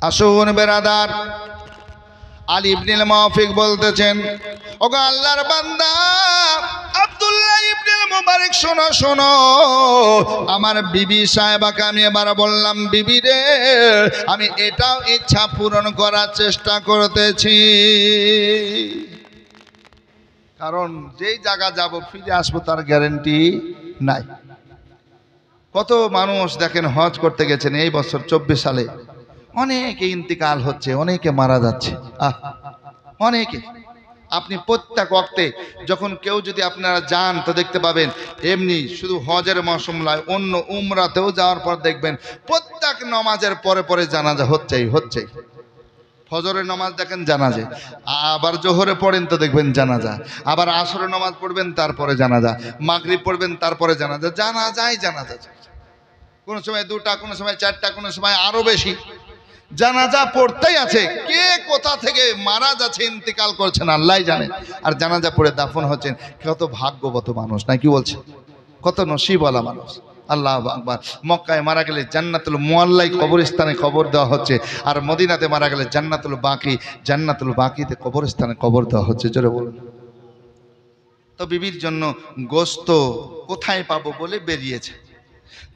S1: আসুন বেরাদার, আলী ইবনুল মুওয়াফিক বলতেছেন, ওগো আল্লাহর বান্দা আব্দুল্লাহ ইবনুল মুবারক, শোনো শোনো, আমার বিবি সাহেবাকে আমি এবার বললাম, বিবি রে, আমি এটাও ইচ্ছা পূরণ করার চেষ্টা করতেছি, কারণ যেই জায়গা যাব ফিরে আসবো তার গ্যারান্টি নাই। কত মানুষ দেখেন হজ করতে গেছেন এই বছর 24 সালে, অনেকে ইন্তিকাল হচ্ছে, অনেকে মারা যাচ্ছে। অনেকে, আপনি প্রত্যেক ওয়াক্তে যখন কেউ যদি আপনারা যান তো দেখতে পাবেন, এমনি শুধু হজের মৌসুম নয়, অন্য উমরাতেও যাওয়ার পর দেখবেন প্রত্যেক নামাজের পরে পরে জানাজা হচ্ছেই। ফজরের নামাজ দেখেন জানাজা, আবার জোহরে পড়েন তো দেখবেন জানাজা, আবার আসরের নামাজ পড়বেন তারপরে জানাজা, মাগরিব পড়বেন তারপরে জানাজা, জানাজা। কোনো সময় 2টা, কোনো সময় 4টা, কোনো সময় আরো বেশি জানাজা পড়তেই আছে। কে কোথা থেকে মারা যাচ্ছে, ইন্তেকাল করছেন আল্লাহই জানেন, আর জানাজা পড়ে দাফন হচ্ছেন। কত ভাগ্যবত মানুষ, নাকি বলছে? কত নসিবওয়ালা মানুষ। আল্লাহু আকবার। মক্কায় মারা গেলে জান্নাতুল মুআল্লাই কবরস্থানে কবর দেওয়া হচ্ছে, আর মদিনাতে মারা গেলে জান্নাতুল বাকিতে কবরস্থানে কবর দেওয়া হচ্ছে। জোরে বলুন। তো বিবির জন্য গোশত কোথায় পাবো বলে বেরিয়েছে।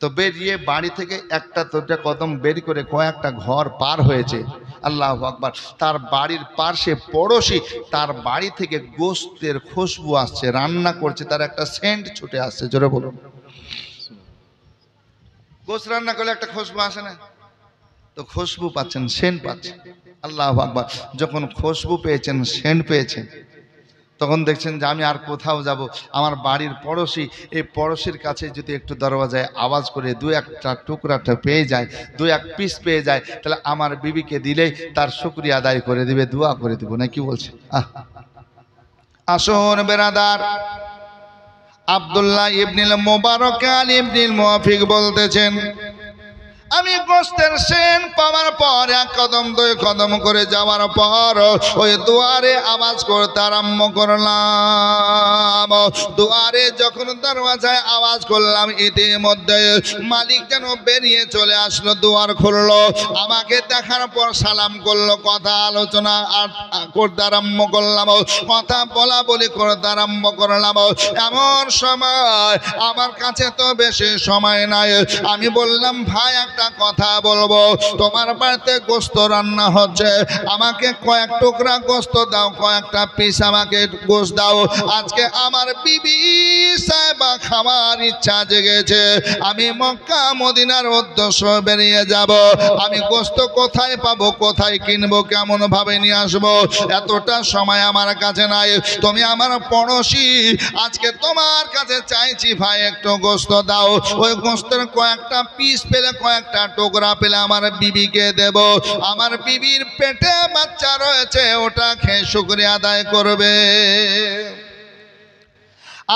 S1: তো বেরিয়ে বাড়ি থেকে 1টা কদম বের করে কয়েকটা ঘর পার হয়েছে। আল্লাহু আকবার। তার বাড়ির পাশে পড়োশি, তার বাড়ি থেকে গোশতের খুশবু আসছে, রান্না করছে, তার একটা সেন্ট ছুটে আসছে। জোরে বলুন। গোশত রান্না করলে একটা খুশবু আসে না? তো খুশবু পাচ্ছেন, সেন্ট পাচ্ছেন। আল্লাহু আকবার। যখন খুশবু পেয়েছেন, সেন্ট পেয়েছেন, তখন দেখছেন যে আমি আর কোথাও যাব, আমার বাড়ির পড়োশি, এই পড়োশির কাছে যদি একটু দরওয়াজায় আওয়াজ করে 2-1টা টুকরাটা পেয়ে যায়, 2-1 পিস পেয়ে যায়, তাহলে আমার বিবিকে দিলেই তার শুকরিয়া আদায় করে দিবে, দোয়া করে দিব, নাকি বলছে? আসুন বেরাদার, আব্দুল্লাহ ইবনুল মুবারক আলী ইবনুল মুওয়াফিক বলতেছেন, আমি গোশতের সেন পাওয়ার পর 1 কদম 2 কদম করে যাওয়ার পর ওই দুয়ারে আওয়াজ করতে আরম্ভ করলাম। দুয়ারে যখন দরওয়াজায় আওয়াজ করলাম, ইতিমধ্যে মালিক যেন বেরিয়ে চলে আসলো, দুয়ার খুললো, আমাকে দেখার পর সালাম করলো, কথা আলোচনা করতে আরম্ভ করলাম, কথা বলা বলি করতে আরম্ভ করলাম। এমন সময় আমার কাছে তো বেশি সময় নাই, আমি বললাম, ভাই একটা কথা বলবো, তোমার বাড়িতে গোশত রান্না হচ্ছে, আমাকে কয়েক টুকরা গোশত দাও, কয়েকটা পিস আমাকে গোশত দাও। আজকে আমার বিবি সাহেবা খাওয়ার ইচ্ছা জেগেছে, আমি মক্কা মদিনার উদ্দেশ্যে বেরিয়ে যাব, আমি গোশত কোথায় পাবো, কোথায় কিনবো, কেমন ভাবে নিয়ে আসবো, এতটা সময় আমার কাছে নাই। তুমি আমার পড়োশি, আজকে তোমার কাছে চাইছি, ভাই একটু গোশত দাও। ওই গোশতের কয়েকটা পিস পেলে, কয়েকটা টুকরা পেলে আমার বিবিকে দেব, আমার বিবির পেটে বাচ্চা রয়েছে, ওটা খেয়ে শুকরিয়া আদায় করবে।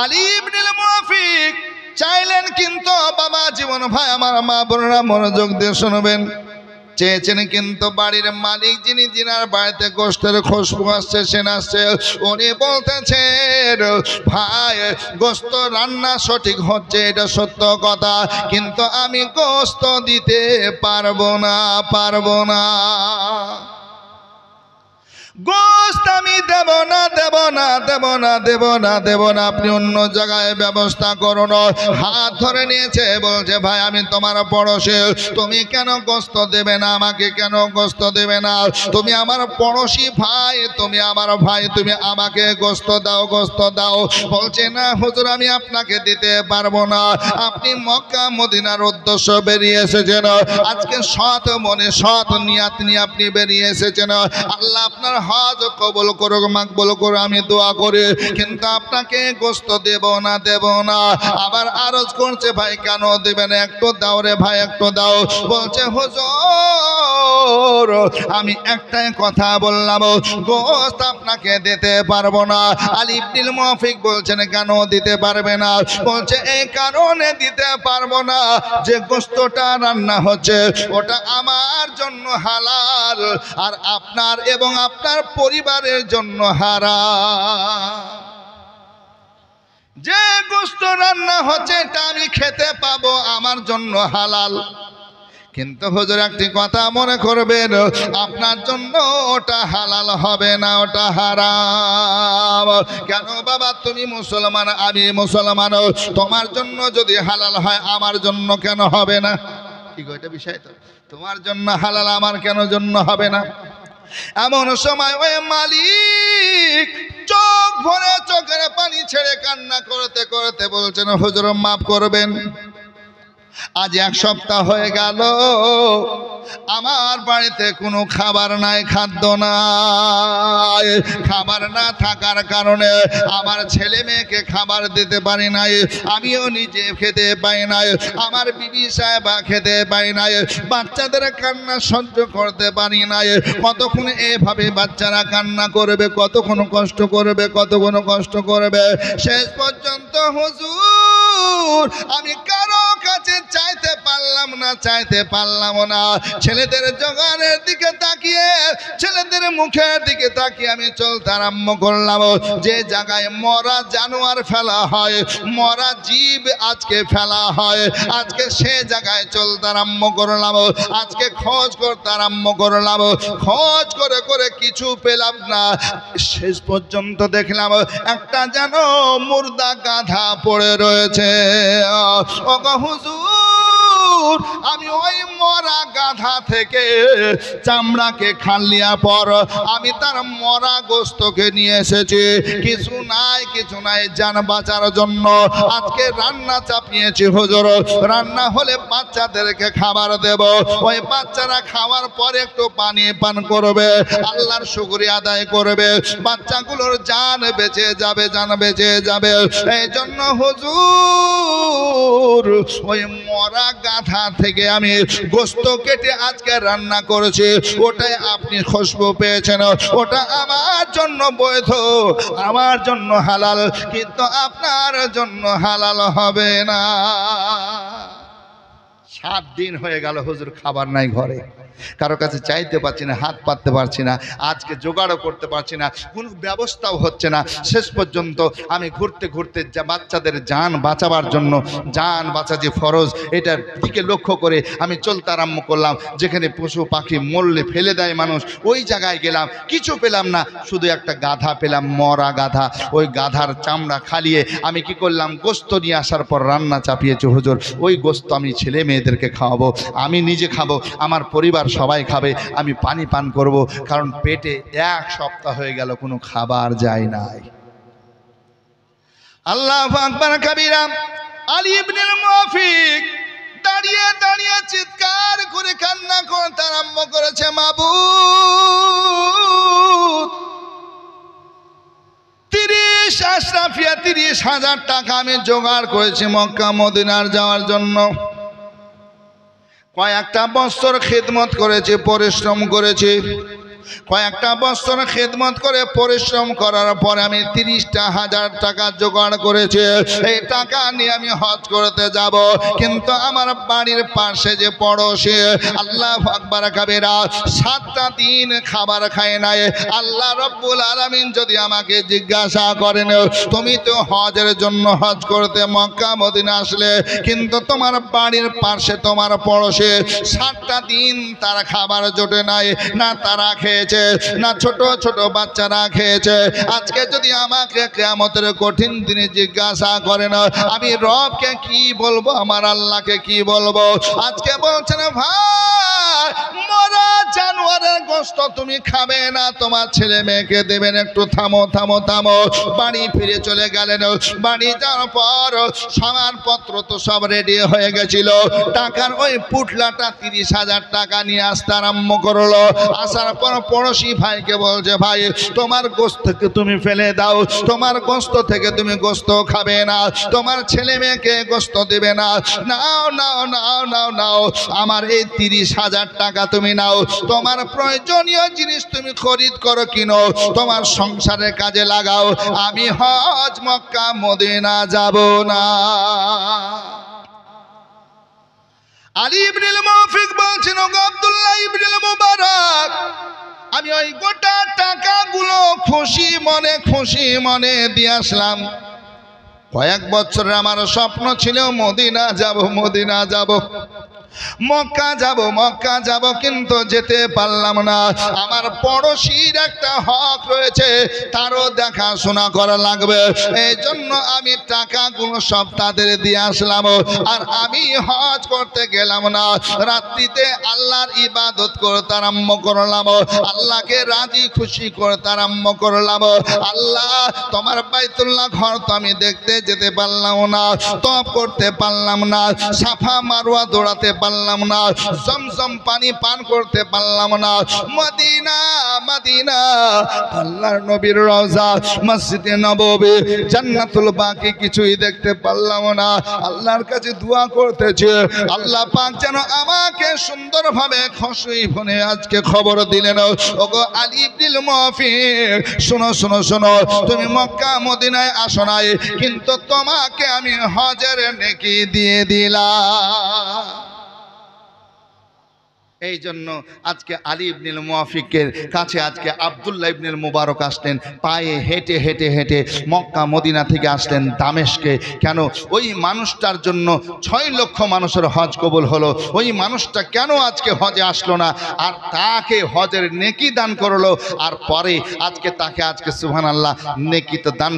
S1: আলী ইবনুল মুওয়াফিক চাইলেন, কিন্তু বাবা জীবন ভাই আমার মা বোনেরা মনোযোগ দিয়ে শুনবেন, চেয়েছেন, কিন্তু বাড়ির মালিক যিনি, যিনার বাড়িতে গোশতের খুশবু আসছে, সেন আসছে, উনি বলতেছেন, ভাই গোশত রান্না সঠিক হচ্ছে, এটা সত্য কথা, কিন্তু আমি গোশত দিতে পারবো না। গোস্ত আমি দেব না, দেব না, দেব না, দেব না, দেব না, আপনি অন্য জায়গায় ব্যবস্থা করুন। হাত ধরে নিয়েছে, বলছে ভাই আমি তোমার পড়োশি, তুমি কেন গোস্ত দেবে না আমাকে, কেন গোস্ত দেবে না? তুমি আমার পড়োশি ভাই, তুমি আমার ভাই, তুমি আমাকে গোস্ত দাও, গোস্ত দাও। বলছে না হুজুর আমি আপনাকে দিতে পারবো না, আপনি মক্কা মদিনার উদ্দেশ্য বেরিয়ে এসেছেন, আজকে সৎ মনে সৎ নিয়াত নিয়ে আপনি বেরিয়ে এসেছেন, আল্লাহ আপনার হজ কবুল করুক, মাকবুল করুক, আমি দোয়া করি, কিন্তু আপনাকে গোস্ত দেব না, দেব না। আবার আরজ করছে ভাই কেন দেবেন, একটু দাও রে ভাই, একটু দাও। বলছে হুজুর আমি একটাই কথা বললাম, গোস্ত আপনাকে দিতে পারবো না। আলী ইবনুল মুওয়াফিক বলছেন কেন দিতে পারবে না? বলছে এই কারণে দিতে পারবো না যে গোস্তটা রান্না হচ্ছে ওটা আমার জন্য হালাল, আর আপনার এবং আপনার পরিবারের জন্য হারাম। যে গোস্ত রান্না হচ্ছে এটা আমি খেতে পাবো, আমার জন্য হালাল, কিন্তু হুজুর একটি কথা মনে করবেন, আপনার জন্য ওটা হালাল হবে না, ওটা হারাম। কেন বাবা, তুমি মুসলমান আমি মুসলমান, তোমার জন্য যদি হালাল হয় আমার জন্য কেন হবে না? কি গো, এটা বিষয় তো, তোমার জন্য হালাল আমার কেন জন্য হবে না? এমন সময় ওই মালিক চোখ ভরে চোখের পানি ছেড়ে কান্না করতে করতে বলছেন হুজুর মাফ করবেন, আজ এক সপ্তাহ হয়ে গেল আমার বাড়িতে কোনো খাবার নাই, খাদ্য নাই। খাবার না থাকার কারণে আমার ছেলে মেয়েকে খাবার দিতে পারি নাই, আমিও নিজে খেতে পাই নাই, আমার বিবি সাহেবা খেতে পাই নাই, বাচ্চাদের কান্না সহ্য করতে পারি নাই। কতক্ষণ এভাবে বাচ্চারা কান্না করবে, কতক্ষণ কষ্ট করবে, কতক্ষণ কষ্ট করবে। শেষ পর্যন্ত হুজুর আমি কারো কাছে চাইতে পারলাম না, চাইতে পারলাম না। ছেলেদের জোগাড়ের দিকে তাকিয়ে, ছেলেদের মুখের দিকে তাকিয়ে আমি চলতে আরম্ভ করলাম। যে জায়গায় মরা জানোয়ার ফেলা হয়, মরা জীব আজকে ফেলা হয়, আজকে সে জায়গায় চলতে আরম্ভ করলাম। আজকে খোঁজ করতে আরম্ভ করলাম, খোঁজ করে করে কিছু পেলাম না। শেষ পর্যন্ত দেখলাম একটা যেন মুর্দা গাধা পড়ে রয়েছে। ও গো হুজুর, আমি ওই মরা গাধা থেকে চামড়াকে খালিয়া পর আমি তার মরা গোস্তকে নিয়ে এসেছি। কিছু নাই, কিছু নাই, জান বাঁচার জন্য আজকে রান্না চাপিয়েছি হুজুর। রান্না হলে বাচ্চাদেরকে খাবার দেব, ওই বাচ্চারা খাওয়ার পরে একটু পানি পান করবে, আল্লাহর শুকরিয়া আদায় করবে, বাচ্চাগুলোর জান বেঁচে যাবে, জান বেঁচে যাবে। এই জন্য হুজুর ওই মরা গাধা থেকে আমি গোস্ত কেটে আজকে রান্না করেছি, ওটাই আপনি খুশবু পেয়েছেন, ওটা আমার জন্য বৈধ, আমার জন্য হালাল, কিন্তু আপনার জন্য হালাল হবে না। 7 দিন হয়ে গেল হুজুর খাবার নাই ঘরে, কারো কাছে চাইতে পারছি না, হাত পাততে পারছি না, আজকে জোগাড়ও করতে পারছি না, কোনো ব্যবস্থাও হচ্ছে না। শেষ পর্যন্ত আমি ঘুরতে ঘুরতে বাচ্চাদের জান বাঁচাবার জন্য, জান বাঁচা যে ফরজ এটার দিকে লক্ষ্য করে আমি চলতে আরম্ভ করলাম। যেখানে পশু পাখি মরলে ফেলে দেয় মানুষ, ওই জায়গায় গেলাম, কিছু পেলাম না, শুধু একটা গাধা পেলাম, মরা গাধা। ওই গাধার চামড়া খালিয়ে আমি কি করলাম, গোস্ত নিয়ে আসার পর রান্না চাপিয়েছি হুজুর। ওই গোস্ত আমি ছেলে মেয়েদেরকে খাওয়াবো, আমি নিজে খাবো, আমার পরিবার সবাই খাবে, আমি পানি পান করব, কারণ পেটে 1 সপ্তাহ হয়ে গেল কোনো খাবার যায় নাই। আল্লাহু আকবার কাবীরা। আলী ইবনুল মুওয়াফিক দাঁড়িয়ে দাঁড়িয়ে চিৎকার করে কান্না করতে আরম্ভ করেছে, মাবুদ 30 আশরাফিয়া 30,000 টাকা আমি জোগাড় করেছি মক্কা মদিনার যাওয়ার জন্য। কয়েকটা বছর খিদমত করেছি, পরিশ্রম করেছি, কয়েকটা বছর খিদমত করে পরিশ্রম করার পরে আমি 30,000 টাকা জোগাড় করেছি। এই টাকা নিয়ে আমি হজ করতে যাব, কিন্তু আমার বাড়ির পাশে যে পড়োশি, আল্লাহু আকবার কাবীরা, 7টা দিন খাবার খায় নাই। আল্লাহ রাব্বুল আলামিন যদি আমাকে জিজ্ঞাসা করেন, তুমি তো হজের জন্য হজ করতে মক্কা মদিনা আসলে, কিন্তু তোমার বাড়ির পাশে তোমার পড়োশি 7টা দিন তার খাবার জোটে নাই, না তারা খেয়ে খেয়েছে, না ছোট ছোট বাচ্চারা খেয়েছে। আজকে যদি আমাকে কিয়ামতের কঠিন দিনে জিজ্ঞাসা করেন আমি রবকে কি বলবো, আমার আল্লাহকে কি বলবো? আজকে বলছেন ভাই মরা জানোয়ারের গোশত তুমি খাবে না, তোমার ছেলে মেয়েকে দেবেন। একটু থামো থামো থামো। বাড়ি ফিরে চলে গেলেন। বাড়ি যাওয়ার পর সামানপত্র তো সব রেডি হয়ে গেছিল। টাকার ওই পুটলাটা 30,000 টাকা নিয়ে আসতে আরম্ভ করলো। আসার পর পড়োশি ভাইকে বলছে ভাই তোমার গোশত থেকে তুমি ফেলে দাও, তোমার গোশত থেকে তুমি গোশত খাবে না, তোমার ছেলে মেয়েকে গোশত দেবে না। নাও নাও নাও নাও নাও, আমার এই 30,000 টাকা তুমি নাও, তোমার প্রয়োজনীয় জিনিস তুমি খরিদ করো, কিনো, তোমার সংসারের কাজে লাগাও। আমি হজ মক্কা মদিনা যাব না। আলী ইবনুল মুওয়াফিক বলছেন ওগো আব্দুল্লাহ ইবনুল মুবারক, আমি ওই গোটা টাকাগুলো খুশি মনে দিয়ে আসলাম। কয়েক বছরের আমার স্বপ্ন ছিল মদিনা যাব, মদিনা যাব, মক্কা যাব, কিন্তু যেতে পারলাম না। আমার পড়োশির একটা হক রয়েছে, তারও দেখাশোনা করা লাগবে। এই জন্য আমি টাকাগুলো সব তাদের দিয়ে আসলাম। আর আমি হজ করতে গেলাম না, রাত্রিতে আল্লাহর ইবাদত করতে আরম্ভ করলাম, আল্লাহকে রাজি খুশি করতে আরম্ভ করলাম। আল্লাহ তোমার বাইতুল্লাহ ঘর তো আমি দেখতে যেতে পারলাম না, তওয়াফ করতে পারলাম না, সাফা মারওয়া দৌড়াতে পারলাম না, জমজম পানি পান করতে পারলাম না। মদিনা মদিনা আল্লাহর নবীর রওজা, মসজিদে নববী, জান্নাতুল বাকি কিছুই দেখতে পারলাম না। আল্লাহর কাছে দোয়া করতেছে আল্লাহ পাক যেন আমাকে সুন্দরভাবে খুশি হয়ে আজকে খবর দিলেন ওগো আলী ইবনুল মুওয়াফিক শোনো শোনো শোনো, তুমি মক্কা মদিনায় আসো নাই, কিন্তু তোমাকে আমি হজের নেকি দিয়ে দিলাম। এই জন্য আজকে আলী ইবনুল মুওয়াফিকের কাছে আজকে আব্দুল্লাহ ইবনুল মুবারক আসলেন, পায়ে হেঁটে হেঁটে হেঁটে মক্কা মদিনা থেকে আসলেন দামেস্কে। কেন? ওই মানুষটার জন্য 6 লক্ষ মানুষের হজ কবুল হলো। ওই মানুষটা কেন আজকে হজে আসলো না, আর তাকে হজের নেকি দান করলো, আর পরে আজকে তাকে আজকে সুবহানাল্লাহ নেকি তো দান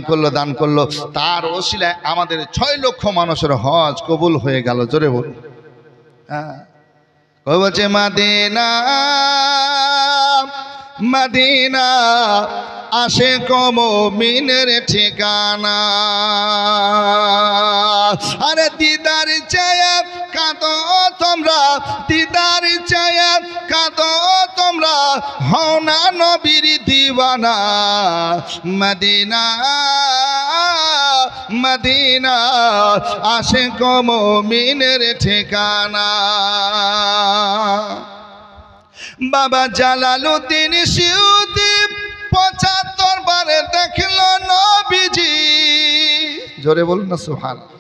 S1: করলো, তার ওসিলায় আমাদের 6 লক্ষ মানুষের হজ কবুল হয়ে গেল। জোরে বলুন। হ্যাঁ, ও বলছে মদিনা মদিনা আশিক মুমিনের ঠিকানা, আরে দিদার চায়া কাঁদো তোমরা, দিদার চায়া কাঁদো তোমরা, হও না নবীর দিওয়ানা। মদিনা মদিনা আশিক মুমিনের ঠিকানা। বাবা জালালউদ্দিন সিউতি 75 বারে দেখলো নবীজি। জোরে বলুন না সুবহানাল্লাহ।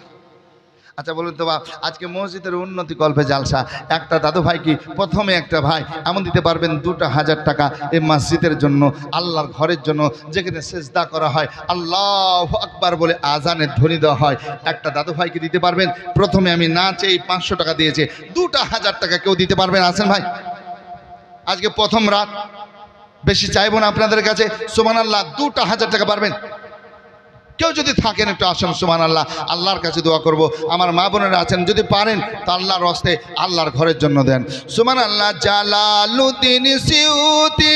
S1: আচ্ছা বলুন তো বাপ, আজকে মসজিদের উন্নতি কল্পে জালসা, একটা দাদু ভাই কি প্রথমে একটা ভাই এমন দিতে পারবেন 2,000 টাকা এই মসজিদের জন্য, আল্লাহর ঘরের জন্য, যেখানে সেজদা করা হয়, আল্লাহু আকবার বলে আজানের ধ্বনি দেওয়া হয়। একটা দাদু ভাইকে দিতে পারবেন? প্রথমে আমি না চেয়ে 500 টাকা দিয়েছে, 2,000 টাকা কেউ দিতে পারবেন? আসেন ভাই, আজকে প্রথম রাত, বেশি চাইবো না আপনাদের কাছে। সুবহানাল্লাহ, 2,000 টাকা পারবেন? কেউ যদি থাকেন একটু আসেন, সুবহানাল্লাহ, আল্লাহর কাছে দোয়া করব। আমার মা বোনেরা আছেন, যদি পারেন তা আল্লাহর রাস্তায় আল্লাহর ঘরের জন্য দেন। সুবহানাল্লাহ। জালালউদ্দিন সিউতি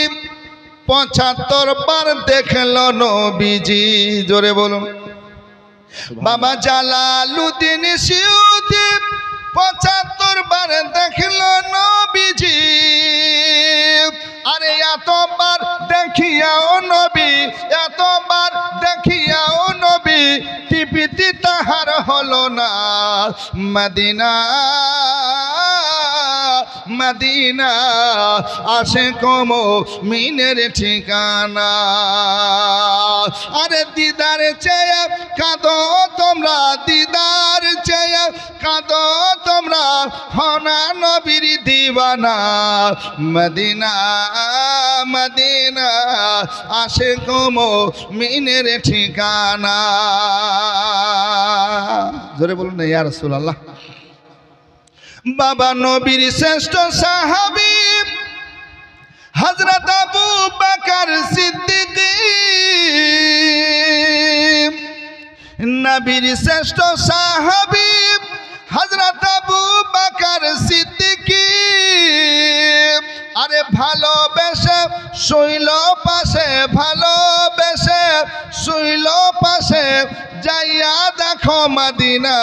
S1: 75 বার দেখলো নবীজি। জোরে বলুন। বাবা জালালউদ্দিন সিউতি 75 বার দেখলো নবীজি। আরে এতবার দেখিয়াও নবী, এতবার দেখিয়াও নবী, টিপিতি তাহার হলো না। মদিনা মদিনা আশিক মুমিনের ঠিকানা। আরে দিদার চেয়ে কাঁদো তোমরা, দিদার চেয়ে কাঁদো তোমরা, হনা নবীর দিওয়ানা। মদিনা মদিনা আশিক মুমিনের ঠিকানা। জোরে বলুন না ইয়া রাসূলুল্লাহ। বাবা নবীর শ্রেষ্ঠ সাহাবী হযরত আবু বকর সিদ্দিক নবীর শ্রেষ্ঠ সাহাবী হযরত আবু বকর সিদ্দিক আরে ভালোবেসে শুইল পাশে, ভালোবেসে শুইল পাশে, যাইয়া দেখো মদিনা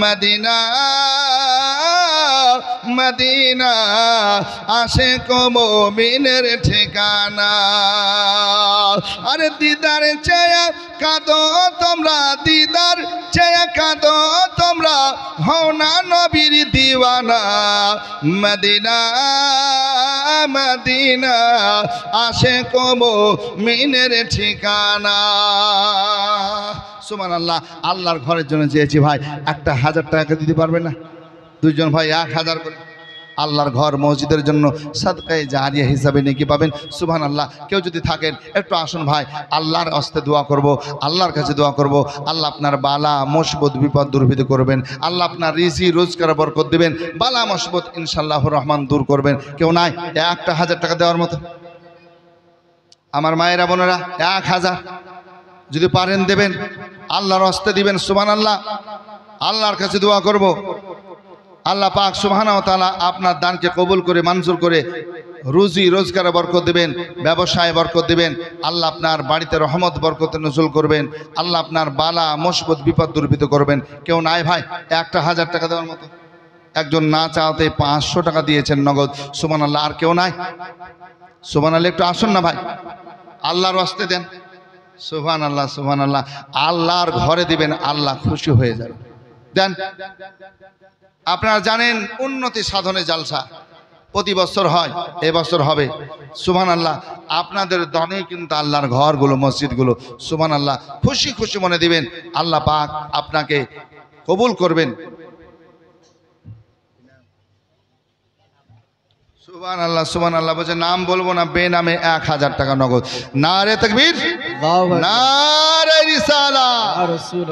S1: মদিনা মদিনা আশিক মুমিনের ঠিকানা। আরে দিদার চেয়ে কাঁদো তোমরা, দিদার চেয়ে কাঁদো তোমরা, হও না নবীর দিওয়ানা। মদিনা মদিনা আশিক মুমিনের ঠিকানা। সুবহানাল্লাহ। আল্লাহর ঘরের জন্য চেয়েছি ভাই, একটা 1000 টাকা দিতে পারবে না? দুইজন ভাই 1000 করে আল্লাহর ঘর মসজিদের জন্য সাদকায়ে জারিয়া হিসাবে নেকি পাবেন। সুবহানাল্লাহ। কেউ যদি থাকেন একটু আসুন ভাই, আল্লাহর হস্তে দোয়া করব, আল্লাহর কাছে দোয়া করব। আল্লাহ আপনার বালা মুসিবত বিপদ দূরীভূত করবেন, আল্লাহ আপনার রিজি রোজগার বরকত দিবেন, বালা মুসিবত ইনশাআল্লাহুর রহমান দূর করবেন। কেউ নাই একটা 1000 টাকা দেওয়ার মতো? আমার মায়েরা বোনেরা 1000 যদি পারেন দেবেন, আল্লাহর হস্তে দিবেন। সুবহানাল্লাহ। আল্লাহর কাছে দোয়া করব, আল্লাহ পাক সুবহানাহু ওয়া তাআলা আপনার দানকে কবুল করে মঞ্জুর করে রুজি রোজগারে বরকত দিবেন, ব্যবসায় বরকত দিবেন। আল্লাহ আপনার বাড়িতে রহমত বরকত নজুল করবেন, আল্লাহ আপনার বালা মুসিবত বিপদ দূরীভূত করবেন। কেউ নাই ভাই একটা 1000 টাকা দেওয়ার মতো? একজন না চাওতে 500 টাকা দিয়েছেন নগদ। সুবহানাল্লাহ। আর কেউ নাই? সুবহানাল্লাহ। একটু আসুন না ভাই, আল্লাহর হস্তে দেন। সুবহানাল্লাহ সুবহানাল্লাহ। আল্লাহর ঘরে দিবেন, আল্লাহ খুশি হয়ে যাবে। দেন। আপনারা জানেন উন্নতি সাধনে জালসা প্রতি বছর হয়, এবছর হবে। সুবহানাল্লাহ। আপনাদের দানে কিন্তু আল্লাহর ঘরগুলো মসজিদগুলো সুবহানাল্লাহ খুশি খুশি মনে দিবেন, আল্লাহ পাক আপনাকে কবুল করবেন। সুবহানাল্লাহ সুবহানাল্লাহ। বলছে নাম বলবো না, বেনামে 1000 টাকা নগদ। নারে তাকবীর, নারে রিসালাত,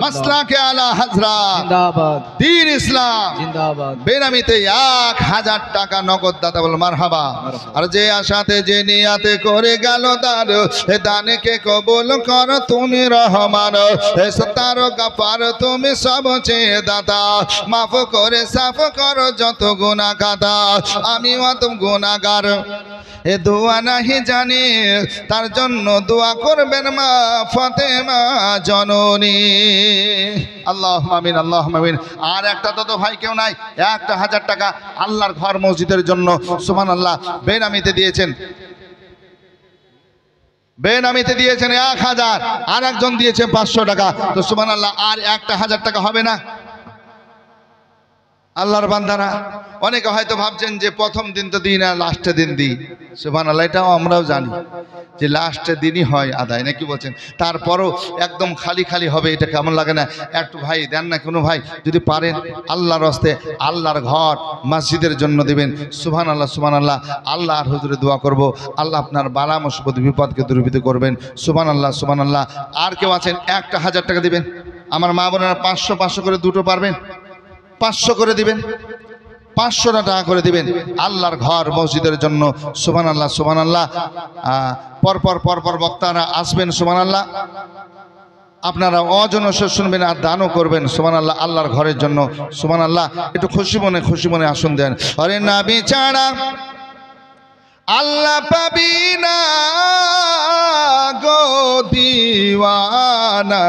S1: মাসলাকে আলা হযরত
S2: জিন্দাবাদ,
S1: দ্বীন ইসলাম
S2: জিন্দাবাদ।
S1: বেনামিতে 1000 টাকা নগদ দাতা বল মারহাবা। আর যে আশাতে যে নিয়াতে করে গেল দান, এ দানকে কবুল কর তুমি রহমান। এ সত্তার গাফার তুমি সবচেয়ে দাতা, মাফ করে সাফ করো যত গুনাহ খাতা। আমি অতম গুনাহগার, এ দোয়া নাহি জানি, তার জন্য দোয়া করবেন মা ফাতেমা জননী। আল্লাহুম্মা আমিন, আল্লাহুম্মা আমিন। আর একটা তো ভাই কেউ নাই? একটা 1000 টাকা আল্লাহর ঘর মসজিদের জন্য সুবহানাল্লাহ বেনামিতে দিয়েছেন, বেনামিতে দিয়েছেন 1000। আর একজন দিয়েছে 500 টাকা। তো সুবহানাল্লাহ আর একটা 1000 টাকা হবে না? আল্লাহর বান্দারা অনেকে হয়তো ভাবছেন যে প্রথম দিন তো দিই না, লাস্টের দিন দিই। সুবহানাল্লাহ। এটাও আমরাও জানি যে লাস্টের দিনই হয় আদায়, নাকি বলছেন? তারপরও একদম খালি খালি হবে, এটা কেমন লাগে না? একটু ভাই দেন না কোনো ভাই, যদি পারেন আল্লাহর হস্তে আল্লাহর ঘর মসজিদের জন্য দিবেন। সুবহানাল্লাহ সুবহানাল্লাহ। আল্লাহর হুজুরে দোয়া করব, আল্লাহ আপনার বালা মুসিবত বিপদকে দূরীভূত করবেন। সুবহানাল্লাহ সুবহানাল্লাহ। আর কেউ আছেন একটা 1000 টাকা দিবেন? আমার মা বোনেরা 500 500 করে দুটো পারবেন? 500 করে দিবেন, 500 টাকা করে দিবেন আল্লাহর ঘর মসজিদের জন্য। সুবহানাল্লাহ সুবহানাল্লাহ। পরপর পরপর বক্তারা আসবেন। সুবহানাল্লাহ। আপনারা অজনসে শুনবেন আর দানও করবেন। সুবহানাল্লাহ। আল্লাহর ঘরের জন্য সুবহানাল্লাহ। একটু খুশি মনে আসুন দেন। আরে নবী ছাড়া আল্লাহ পাবি না গো দিওয়ানা,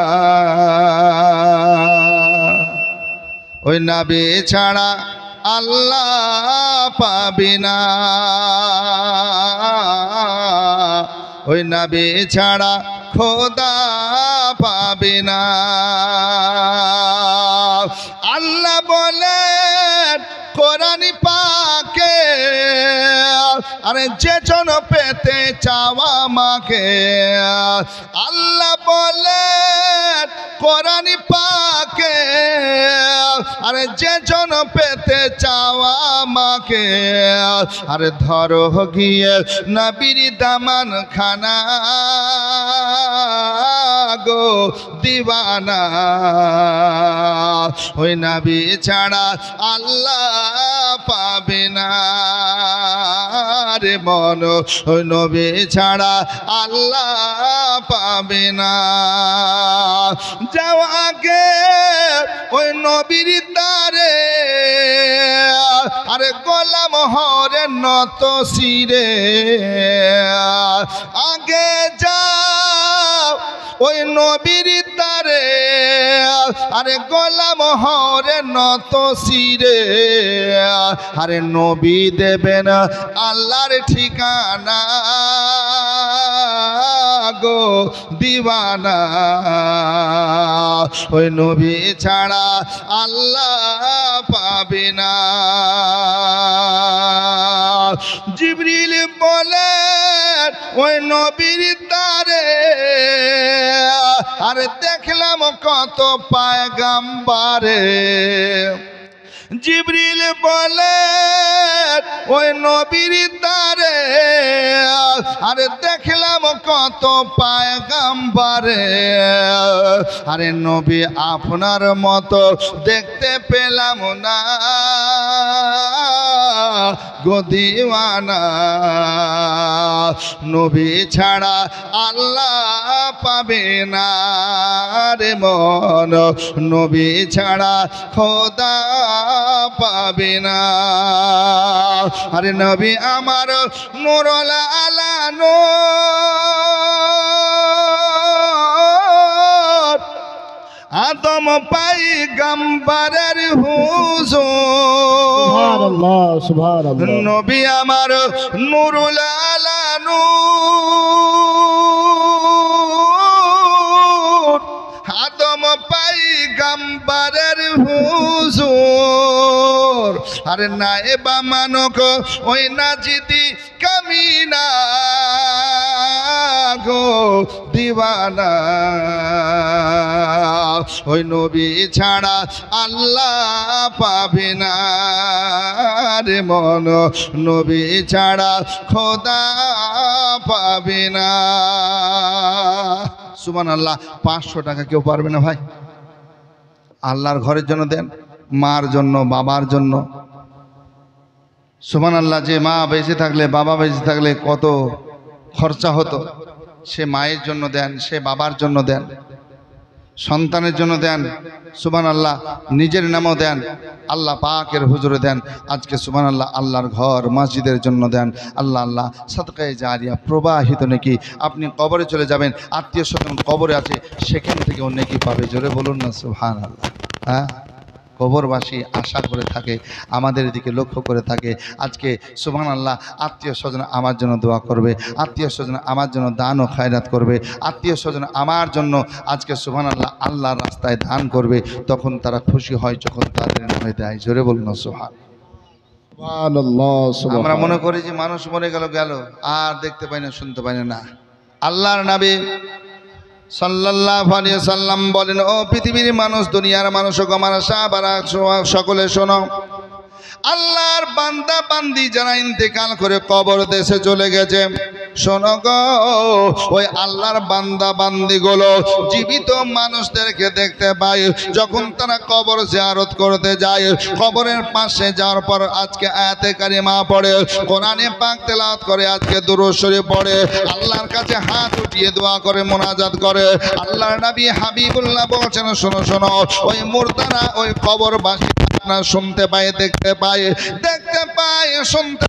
S1: ওই নবী ছাড়া আল্লাহ পাবি না, ওই নবী ছাড়া খোদা পাবি না। আল্লাহ বলেন কোরআন পাকে, আরে যে জন পেতে চাওয়া মাকে। আল্লাহ বলেন কোরআন পাকে, আরে যে জন পেতে চাওয়া মাকে। আরে ধরো গিয়ে নবীর দামান খানা গো দিওয়ানা, ওই নবী ছাড়া আল্লাহ পাবে না রে মন ওই নবী ছাড়া আল্লাহ পাবে না। যাওয়াকে ওই নবীর তারে আরে গোলাম হরে নত শিরে আগে যাও ওই নবীর তারে আরে গোলাম হরে নত শিরে আরে নবী দেবেন আল্লাহর ঠিকানা গো দিওয়ানা ওই নবী ছাড়া আল্লাহ পাবে না। জিবরিল বলে ওই নবীর তারে আরে দেখলাম কত পয়গম্বরে। জিবরিল বলে ওই নবীর তারে আরে দেখলাম কত পয়গম্বরে। আরে নবী আপনার মতো দেখতে পেলাম না গো দিওয়ানা নবী ছাড়া আল্লাহ পাবে না রে মন নবী ছাড়া খোদা পাবে না। আরে নবী আমার নূরুল আলা নূর আদম পয়গম্বরের হুজুর
S3: সুবহানাল্লাহ সুবহানাল্লাহ
S1: নবী আমার নূরুল আলা নূর আদম পয়গম্বরের হুজুর আরে নায়েবা মানক ওই নাজিদি কামিনা গো দিওয়ানা ওই নবী ছাড়া আল্লাহ পাবে না রে মন নবী ছাড়া খোদা পাবে না। সুবহানাল্লাহ 500 টাকা কেউ পারবে না ভাই? আল্লাহর ঘরের জন্য দেন, মার জন্য, বাবার জন্য। সুবহানাল্লাহ, যে মা বেঁচে থাকলে, বাবা বেঁচে থাকলে কত খরচা হতো, সে মায়ের জন্য দেন, সে বাবার জন্য দেন, সন্তানের জন্য দেন। সুবহানাল্লাহ, নিজের নামও দেন, আল্লাহ পাকের হুজুরে দেন। আজকে সুবহানাল্লাহ আল্লাহর ঘর মসজিদের জন্য দেন। আল্লাহ আল্লাহ সাদকায়ে জারিয়া প্রবাহিত নেকি। আপনি কবরে চলে যাবেন, আত্মীয় স্বজন কবরে আছে, সেখান থেকেও নেকি পাবে। জোরে বলুন না সুবহানাল্লাহ। হ্যাঁ, কবরবাসী আশা করে থাকে, আমাদের দিকে লক্ষ্য করে থাকে। আজকে সুবহানাল্লাহ আত্মীয় স্বজন আমার জন্য দোয়া করবে, আত্মীয় স্বজন আমার জন্য দান ও খায়রাত করবে, আত্মীয় স্বজন আমার জন্য আজকে সুবহানাল্লাহ আল্লাহর রাস্তায় দান করবে। তখন তারা খুশি হয় যখন তাদের নামে দেয়। জোরে বলুন না
S3: সুবহানাল্লাহ সুবহানাল্লাহ।
S1: আমরা মনে করি যে মানুষ মরে গেল গেল, আর দেখতে পাই না, শুনতে পাই না। আল্লাহর নবী সাল্লাল্লাহু আলাইহি সাল্লাম বলেন, ও পৃথিবীর মানুষ, দুনিয়ার মানুষ, আমার সাহাবারা সকলে শোনো, আল্লাহর বান্দা বান্দি যারা ইন্তেকাল করে কবর দেশে চলে গেছে, শোনো গো, ওই আল্লাহর বান্দা বান্দিগুলো জীবিত মানুষদেরকে দেখতে পায়। যখন তারা কবর জিয়ারত করতে যায়, কবরের পাশে যাওয়ার পর আজকে আয়াতে কারিমা পড়ে, কোরআনে পাক তেলাওয়াত করে, আজকে দুরূদ শরীফ পড়ে, আল্লাহর কাছে হাত উঠিয়ে দোয়া করে, মোনাজাত করে। আল্লাহর নবী হাবিবুল্লাহ বলছেন, শোনো শোনো, ওই মুর্দারা ওই কবরবাসী আপনার শুনতে পায়, দেখতে পায়, শুনতে